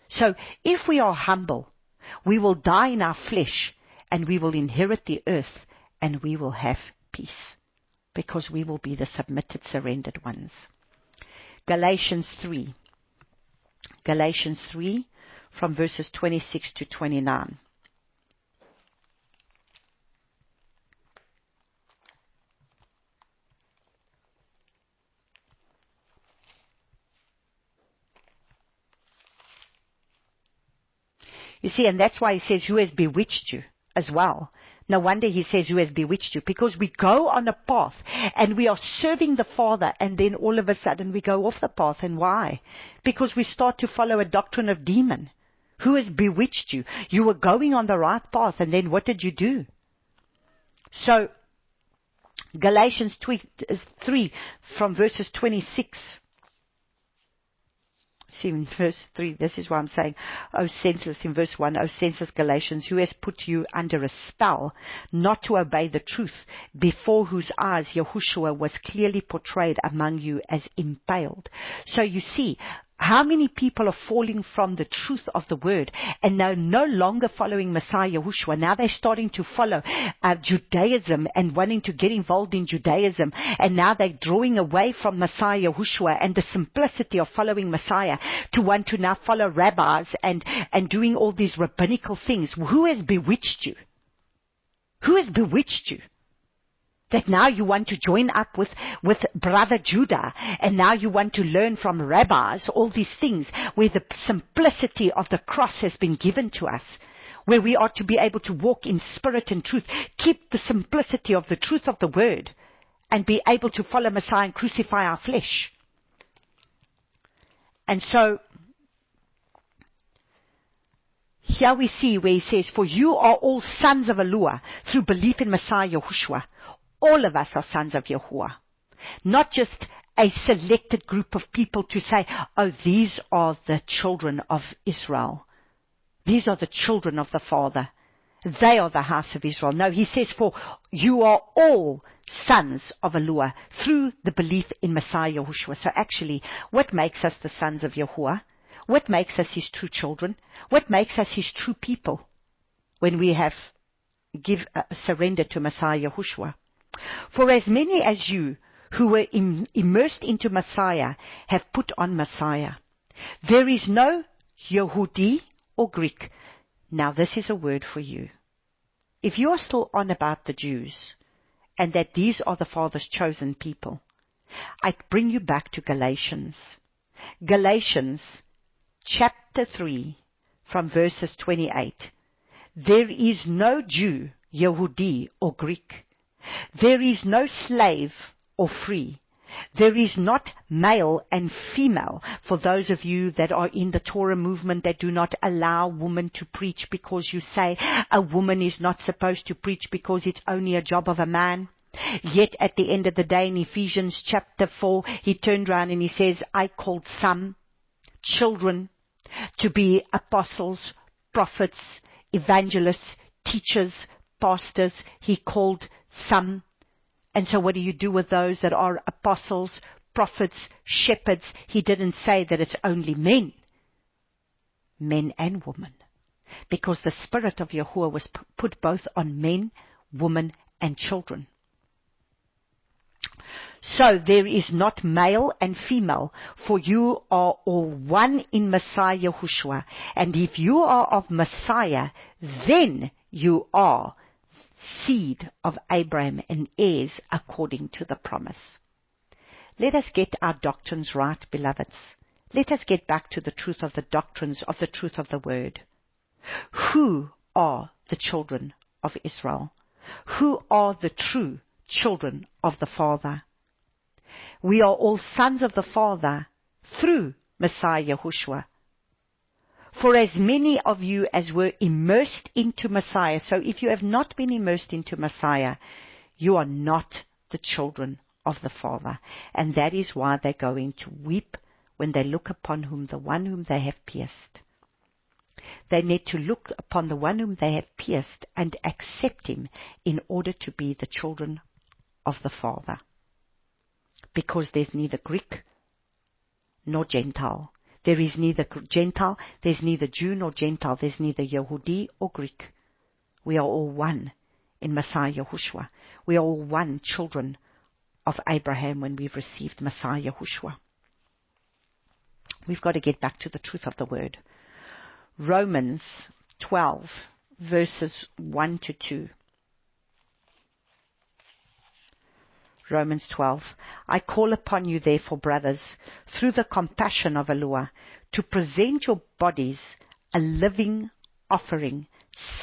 So if we are humble, we will die in our flesh, and we will inherit the earth, and we will have peace, because we will be the submitted, surrendered ones. Galatians 3, from verses 26 to 29. You see, and that's why he says, who has bewitched you as well? No wonder he says, who has bewitched you? Because we go on a path and we are serving the Father, and then all of a sudden we go off the path. And why? Because we start to follow a doctrine of demon. Who has bewitched you? You were going on the right path, and then what did you do? So, Galatians 3 from verses 26. See, in verse 3, this is what I'm saying. O senseless, in verse 1, O senseless Galatians, who has put you under a spell not to obey the truth, before whose eyes Yahushua was clearly portrayed among you as impaled. So you see, how many people are falling from the truth of the word and they're no longer following Messiah Yahushua. Now they're starting to follow Judaism and wanting to get involved in Judaism. And now they're drawing away from Messiah Yahushua and the simplicity of following Messiah to want to now follow rabbis and doing all these rabbinical things. Who has bewitched you? Who has bewitched you? That now you want to join up with Brother Judah, and now you want to learn from rabbis, all these things, where the simplicity of the cross has been given to us, where we are to be able to walk in spirit and truth, keep the simplicity of the truth of the word, and be able to follow Messiah and crucify our flesh. And so, here we see where he says, for you are all sons of Eloah through belief in Messiah Yahushua. All of us are sons of Yahuwah. Not just a selected group of people to say, oh, these are the children of Israel. These are the children of the Father. They are the house of Israel. No, he says, for you are all sons of Eloah through the belief in Messiah Yahushua. So actually, what makes us the sons of Yahuwah? What makes us his true children? What makes us his true people? When we have surrender to Messiah Yahushua. For as many as you who were immersed into Messiah have put on Messiah. There is no Yehudi or Greek. Now this is a word for you. If you are still on about the Jews, and that these are the Father's chosen people, I bring you back to Galatians. Galatians chapter 3 from verses 28. There is no Jew, Yehudi or Greek. There is no slave or free. There is not male and female. For those of you that are in the Torah movement that do not allow women to preach because you say a woman is not supposed to preach because it's only a job of a man. Yet at the end of the day in Ephesians chapter 4, he turned around and he says, I called some children to be apostles, prophets, evangelists, teachers, pastors. He called some. And so what do you do with those that are apostles, prophets, shepherds? He didn't say that it's only men and women. Because the Spirit of Yahuwah was put both on men, women, and children. So there is not male and female, for you are all one in Messiah Yahushua. And if you are of Messiah, then you are seed of Abraham and heirs according to the promise. Let us get our doctrines right, beloveds. Let us get back to the truth of the doctrines of the truth of the word. Who are the children of Israel? Who are the true children of the Father? We are all sons of the Father through Messiah Yahushua. For as many of you as were immersed into Messiah, so if you have not been immersed into Messiah, you are not the children of the Father. And that is why they're going to weep when they look upon the one whom they have pierced. They need to look upon the one whom they have pierced and accept him in order to be the children of the Father. Because there's neither Greek nor Gentile. There is neither Gentile, there's neither Jew nor Gentile, there's neither Yehudi or Greek. We are all one in Messiah Yahushua. We are all one children of Abraham when we've received Messiah Yahushua. We've got to get back to the truth of the word. Romans 12, verses 1 to 2. Romans 12. I call upon you therefore, brothers, through the compassion of Elohim, to present your bodies a living offering,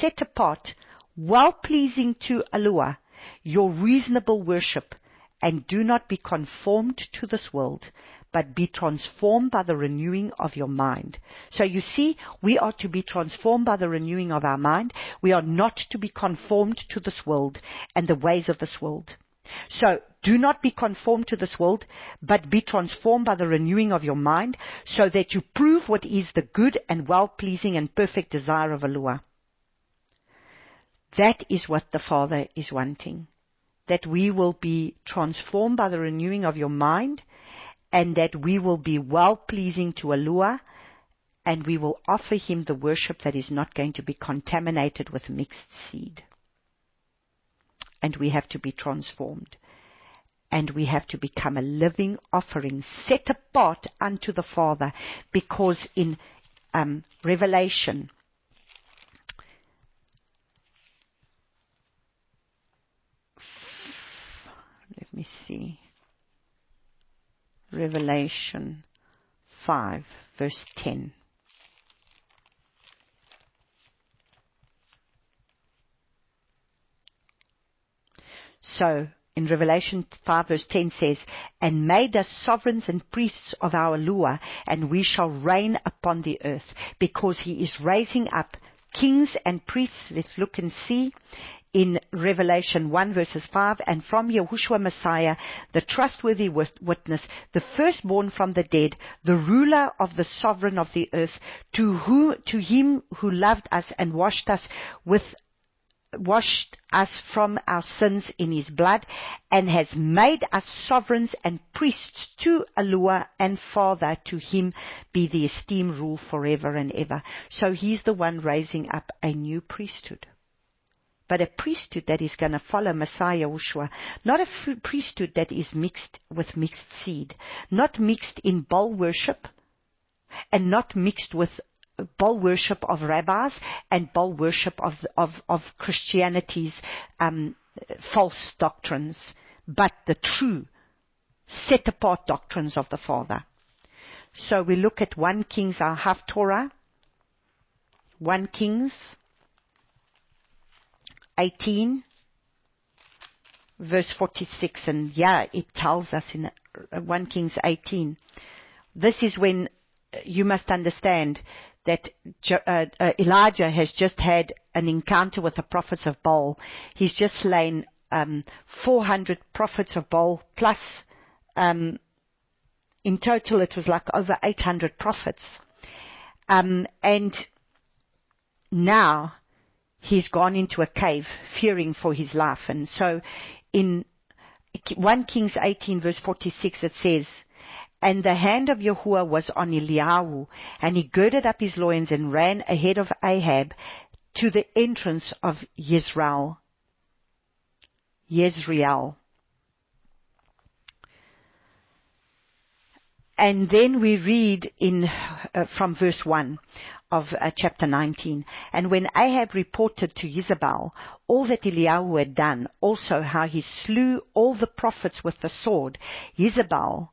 set apart, well-pleasing to Elohim, your reasonable worship, and do not be conformed to this world, but be transformed by the renewing of your mind. So you see, we are to be transformed by the renewing of our mind. We are not to be conformed to this world and the ways of this world. So, do not be conformed to this world, but be transformed by the renewing of your mind, so that you prove what is the good and well-pleasing and perfect desire of Elohim. That is what the Father is wanting. That we will be transformed by the renewing of your mind, and that we will be well-pleasing to Elohim, and we will offer him the worship that is not going to be contaminated with mixed seed. And we have to be transformed. And we have to become a living offering set apart unto the Father. Because in Revelation, let me see, Revelation 5, verse 10. So, in Revelation 5 verse 10 says, and made us sovereigns and priests of our Elohim, and we shall reign upon the earth, because he is raising up kings and priests. Let's look and see in Revelation 1 verses 5, and from Yahushua Messiah, the trustworthy witness, the firstborn from the dead, the ruler of the sovereign of the earth, to him who loved us and washed us from our sins in his blood, and has made us sovereigns and priests to Elohim and Father. To him be the esteemed rule forever and ever. So he's the one raising up a new priesthood. But a priesthood that is going to follow Messiah Yahushua. Not a priesthood that is mixed with mixed seed. Not mixed in Baal worship, and not mixed with Baal worship of rabbis and Baal worship of Christianity's false doctrines, but the true set apart doctrines of the Father. So we look at 1 Kings, our half Torah, 1 Kings 18 verse 46, and it tells us in 1 Kings 18. This is when you must understand that Elijah has just had an encounter with the prophets of Baal. He's just slain 400 prophets of Baal, plus in total it was like over 800 prophets. And now he's gone into a cave, fearing for his life. And so in 1 Kings 18 verse 46 it says, and the hand of Yahuwah was on Eliyahu, and he girded up his loins and ran ahead of Ahab to the entrance of Yezreel. And then we read from verse 1 of chapter 19. And when Ahab reported to Jezebel all that Eliyahu had done, also how he slew all the prophets with the sword, Jezebel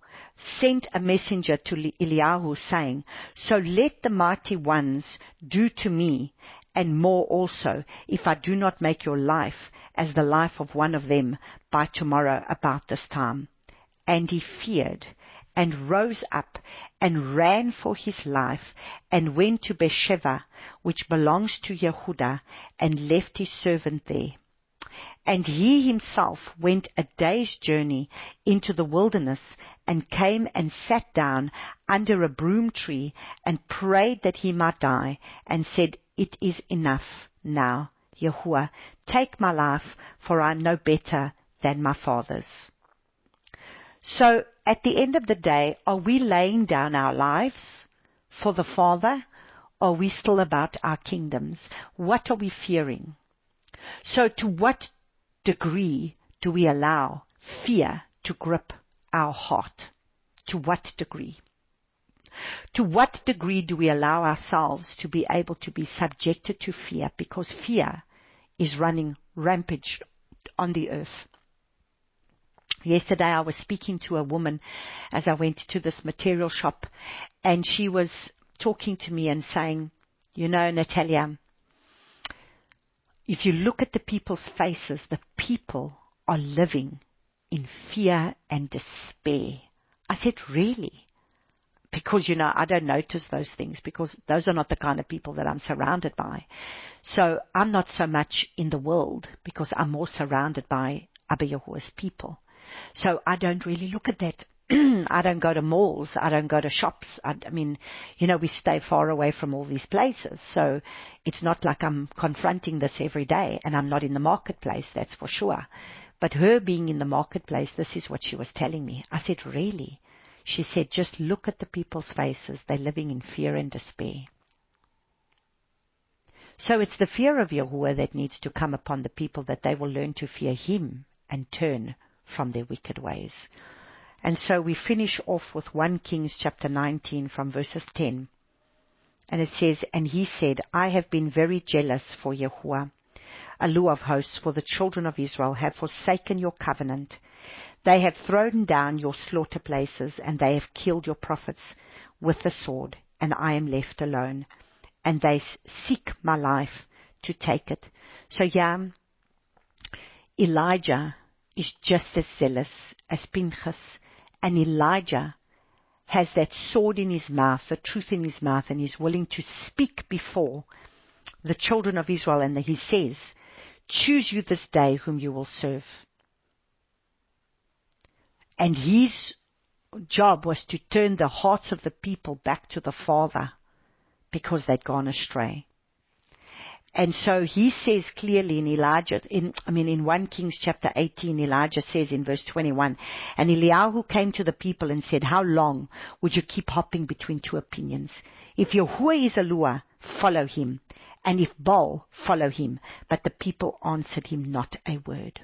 sent a messenger to Eliyahu, saying, so let the mighty ones do to me, and more also, if I do not make your life as the life of one of them by tomorrow about this time. And he feared, and rose up, and ran for his life, and went to Beersheba, which belongs to Yehudah, and left his servant there. And he himself went a day's journey into the wilderness, and came and sat down under a broom tree, and prayed that he might die, and said, It is enough now, Yahuwah, take my life, for I am no better than my fathers. So, at the end of the day, are we laying down our lives for the Father? Or are we still about our kingdoms? What are we fearing? So, to what degree do we allow fear to grip our heart? To what degree? To what degree do we allow ourselves to be able to be subjected to fear? Because fear is running rampage on the earth. Yesterday I was speaking to a woman as I went to this material shop, and she was talking to me and saying, you know, Natalia, if you look at the people's faces, the people are living in fear and despair. I said, really? Because, you know, I don't notice those things because those are not the kind of people that I'm surrounded by. So I'm not so much in the world because I'm more surrounded by Abba Yahuwah's people. So I don't really look at that. I don't go to malls. I don't go to shops. I mean, you know, we stay far away from all these places. So it's not like I'm confronting this every day, and I'm not in the marketplace, that's for sure. But her being in the marketplace, this is what she was telling me. I said, really? She said, just look at the people's faces. They're living in fear and despair. So it's the fear of Yahuwah that needs to come upon the people, that they will learn to fear him and turn from their wicked ways. And so we finish off with 1 Kings chapter 19 from verses 10. And it says, And he said, I have been very jealous for Yahuwah, Elu of hosts, for the children of Israel have forsaken your covenant. They have thrown down your slaughter places, and they have killed your prophets with the sword, and I am left alone. And they seek my life to take it. So yeah, Elijah is just as zealous as Pinchas, and Elijah has that sword in his mouth, the truth in his mouth, and he's willing to speak before the children of Israel. And he says, choose you this day whom you will serve. And his job was to turn the hearts of the people back to the Father because they'd gone astray. And so he says clearly in in 1 Kings chapter 18, Elijah says in verse 21, And Eliyahu came to the people and said, How long would you keep hopping between two opinions? If Yahuwah is Eluah, follow him, and if Baal, follow him. But the people answered him not a word.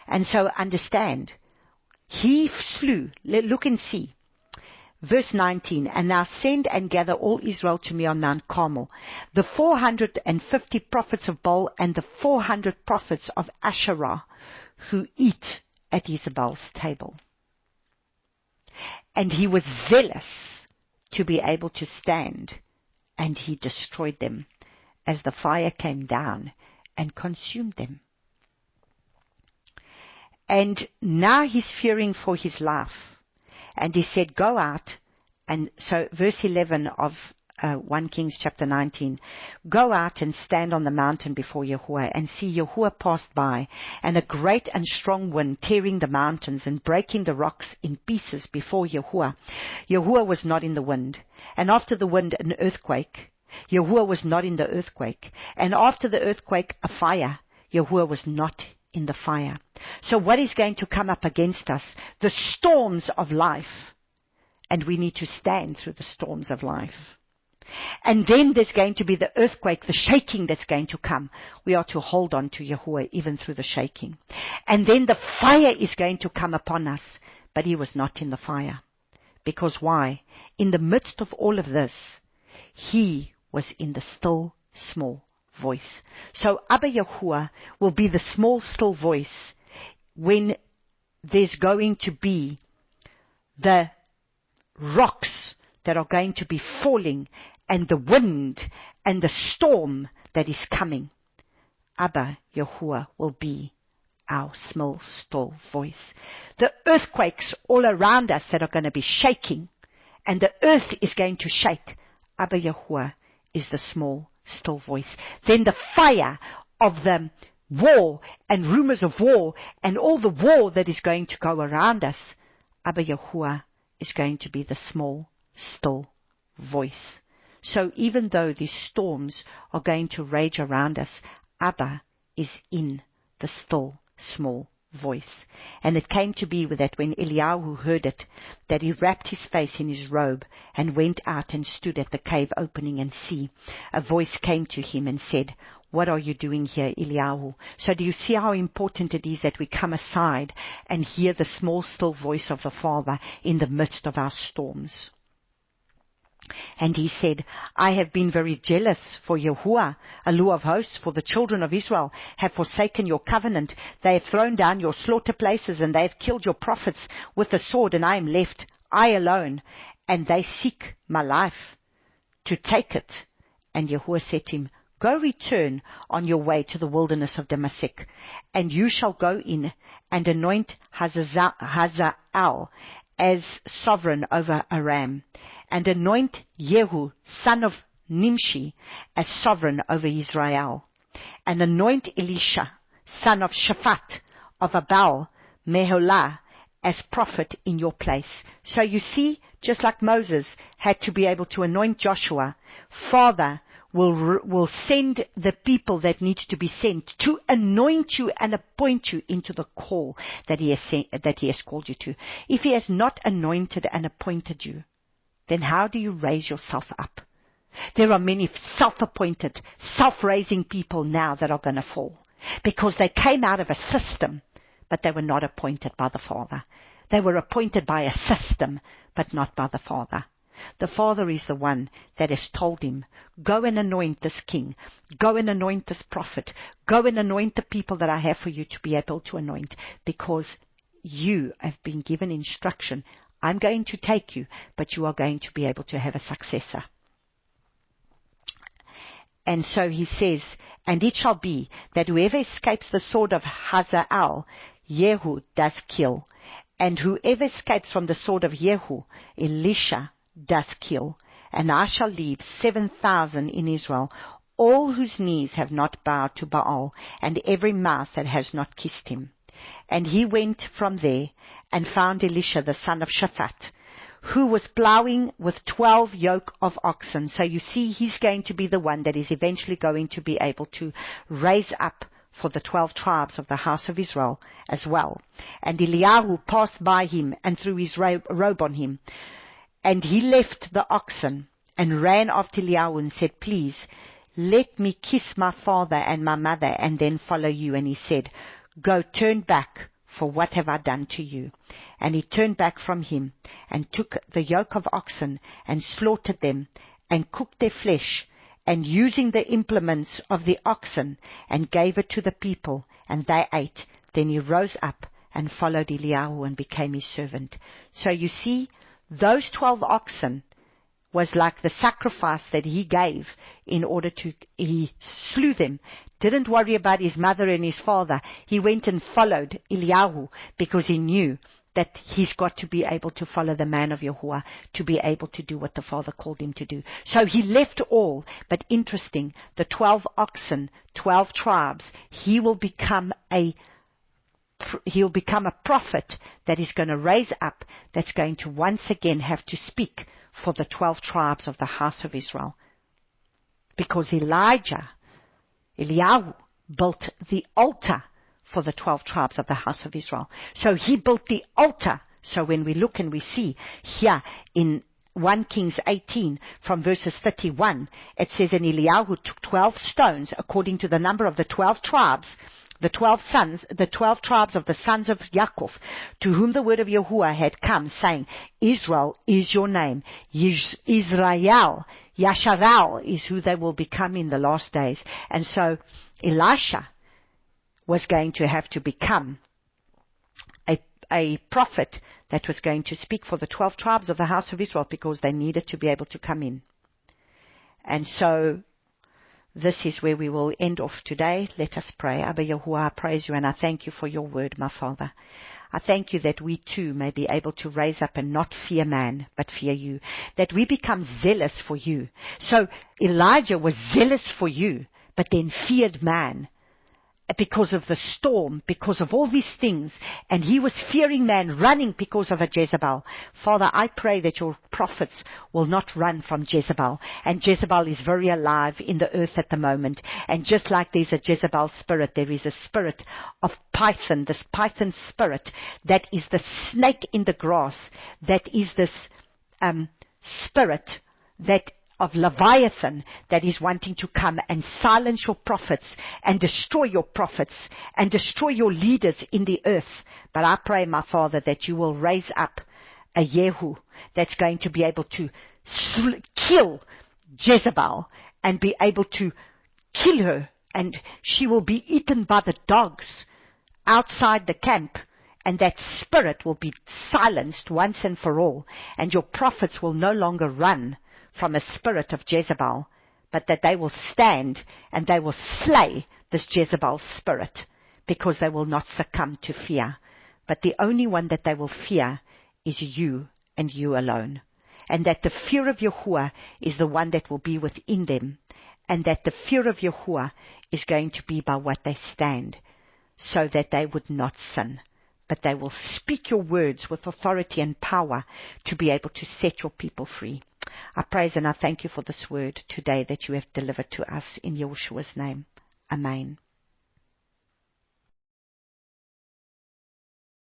And so understand, he slew, look and see. Verse 19, And now send and gather all Israel to me on Mount Carmel, the 450 prophets of Baal and the 400 prophets of Asherah who eat at Jezebel's table. And he was zealous to be able to stand, and he destroyed them as the fire came down and consumed them. And now he's fearing for his life. And he said, go out. And so verse 11 of 1 Kings chapter 19, go out and stand on the mountain before Yahuwah, and see Yahuwah passed by, and a great and strong wind tearing the mountains and breaking the rocks in pieces before Yahuwah. Yahuwah was not in the wind. And after the wind, an earthquake. Yahuwah was not in the earthquake. And after the earthquake, a fire. Yahuwah was not in the fire. So what is going to come up against us? The storms of life. And we need to stand through the storms of life. And then there's going to be the earthquake, the shaking that's going to come. We are to hold on to Yahuwah even through the shaking. And then the fire is going to come upon us. But he was not in the fire. Because why? In the midst of all of this, he was in the still small voice. So Abba Yahuwah will be the small still voice when there's going to be the rocks that are going to be falling and the wind and the storm that is coming. Abba Yahuwah will be our small, still voice. The earthquakes all around us that are going to be shaking, and the earth is going to shake. Abba Yahuwah is the small, still voice. Then the fire of the war and rumors of war and all the war that is going to go around us, Abba Yahuwah is going to be the small, still voice. So even though these storms are going to rage around us, Abba is in the still, small voice. And it came to be with that when Eliyahu heard it, that he wrapped his face in his robe and went out and stood at the cave opening, and see, a voice came to him and said, "What are you doing here, Eliyahu?" So do you see how important it is that we come aside and hear the small, still voice of the Father in the midst of our storms? And he said, "I have been very jealous for Yahuwah, Elu of hosts, for the children of Israel have forsaken your covenant. They have thrown down your slaughter places, and they have killed your prophets with the sword, and I am left, I alone, and they seek my life to take it." And Yahuwah said to him, "Go return on your way to the wilderness of Damascus, and you shall go in and anoint Hazael as sovereign over Aram, and anoint Jehu, son of Nimshi, as sovereign over Israel, and anoint Elisha, son of Shaphat, of Abel Meholah, as prophet in your place." So you see, just like Moses had to be able to anoint Joshua, Father will send the people that need to be sent to anoint you and appoint you into the call that he has called you to. If he has not anointed and appointed you, then how do you raise yourself up? There are many self-appointed, self-raising people now that are going to fall because they came out of a system, but they were not appointed by the Father. They were appointed by a system, but not by the Father. The Father is the one that has told him, "Go and anoint this king. Go and anoint this prophet. Go and anoint the people that I have for you to be able to anoint, because you have been given instruction. I'm going to take you, but you are going to be able to have a successor." And so he says, "And it shall be that whoever escapes the sword of Hazael, Jehu does kill. And whoever escapes from the sword of Jehu, Elisha does kill. And I shall leave 7,000 in Israel, all whose knees have not bowed to Baal, and every mouth that has not kissed him." And he went from there and found Elisha the son of Shaphat, who was plowing with 12 yoke of oxen. So you see, he's going to be the one that is eventually going to be able to raise up for the 12 tribes of the house of Israel as well. And Eliyahu passed by him and threw his robe on him. And he left the oxen and ran after Eliyahu and said, "Please, let me kiss my father and my mother and then follow you." And he said, "Go, turn back, for what have I done to you?" And he turned back from him and took the yoke of oxen and slaughtered them and cooked their flesh, and using the implements of the oxen, and gave it to the people, and they ate. Then he rose up and followed Eliyahu and became his servant. So you see, those 12 oxen was like the sacrifice that he gave in order to, he slew them, didn't worry about his mother and his father. He went and followed Eliyahu because he knew that he's got to be able to follow the man of Yahuwah to be able to do what the Father called him to do. So he left all, but interesting, the 12 oxen, 12 tribes, he'll become a prophet that is going to raise up, that's going to once again have to speak for the 12 tribes of the house of Israel. Because Eliyahu built the altar for the 12 tribes of the house of Israel. So he built the altar. So when we look and we see here in 1 Kings 18 from verses 31, it says, "And Eliyahu took 12 stones according to the number of the 12 tribes, the 12 tribes of the sons of Yaakov, to whom the word of Yahuwah had come, saying, Israel is your name. Israel, Yasharal is who they will become in the last days." And so Elisha was going to have to become a prophet that was going to speak for the 12 tribes of the house of Israel, because they needed to be able to come in. And so this is where we will end off today. Let us pray. Abba Yahuwah, I praise you and I thank you for your word, my Father. I thank you that we too may be able to raise up and not fear man, but fear you. That we become zealous for you. So Elijah was zealous for you, but then feared man because of the storm, because of all these things. And he was fearing man, running because of a Jezebel. Father, I pray that your prophets will not run from Jezebel. And Jezebel is very alive in the earth at the moment. And just like there's a Jezebel spirit, there is a spirit of Python, this Python spirit that is the snake in the grass, that is this spirit that of Leviathan that is wanting to come and silence your prophets and destroy your prophets and destroy your leaders in the earth. But I pray, my Father, that you will raise up a Yehu that's going to be able to kill Jezebel and be able to kill her, and she will be eaten by the dogs outside the camp. And that spirit will be silenced once and for all, and your prophets will no longer run from a spirit of Jezebel, but that they will stand and they will slay this Jezebel spirit, because they will not succumb to fear. But the only one that they will fear is you and you alone. And that the fear of Yahuwah is the one that will be within them, and that the fear of Yahuwah is going to be by what they stand, so that they would not sin, but they will speak your words with authority and power to be able to set your people free. I praise and I thank you for this word today that you have delivered to us in Yeshua's name. Amen.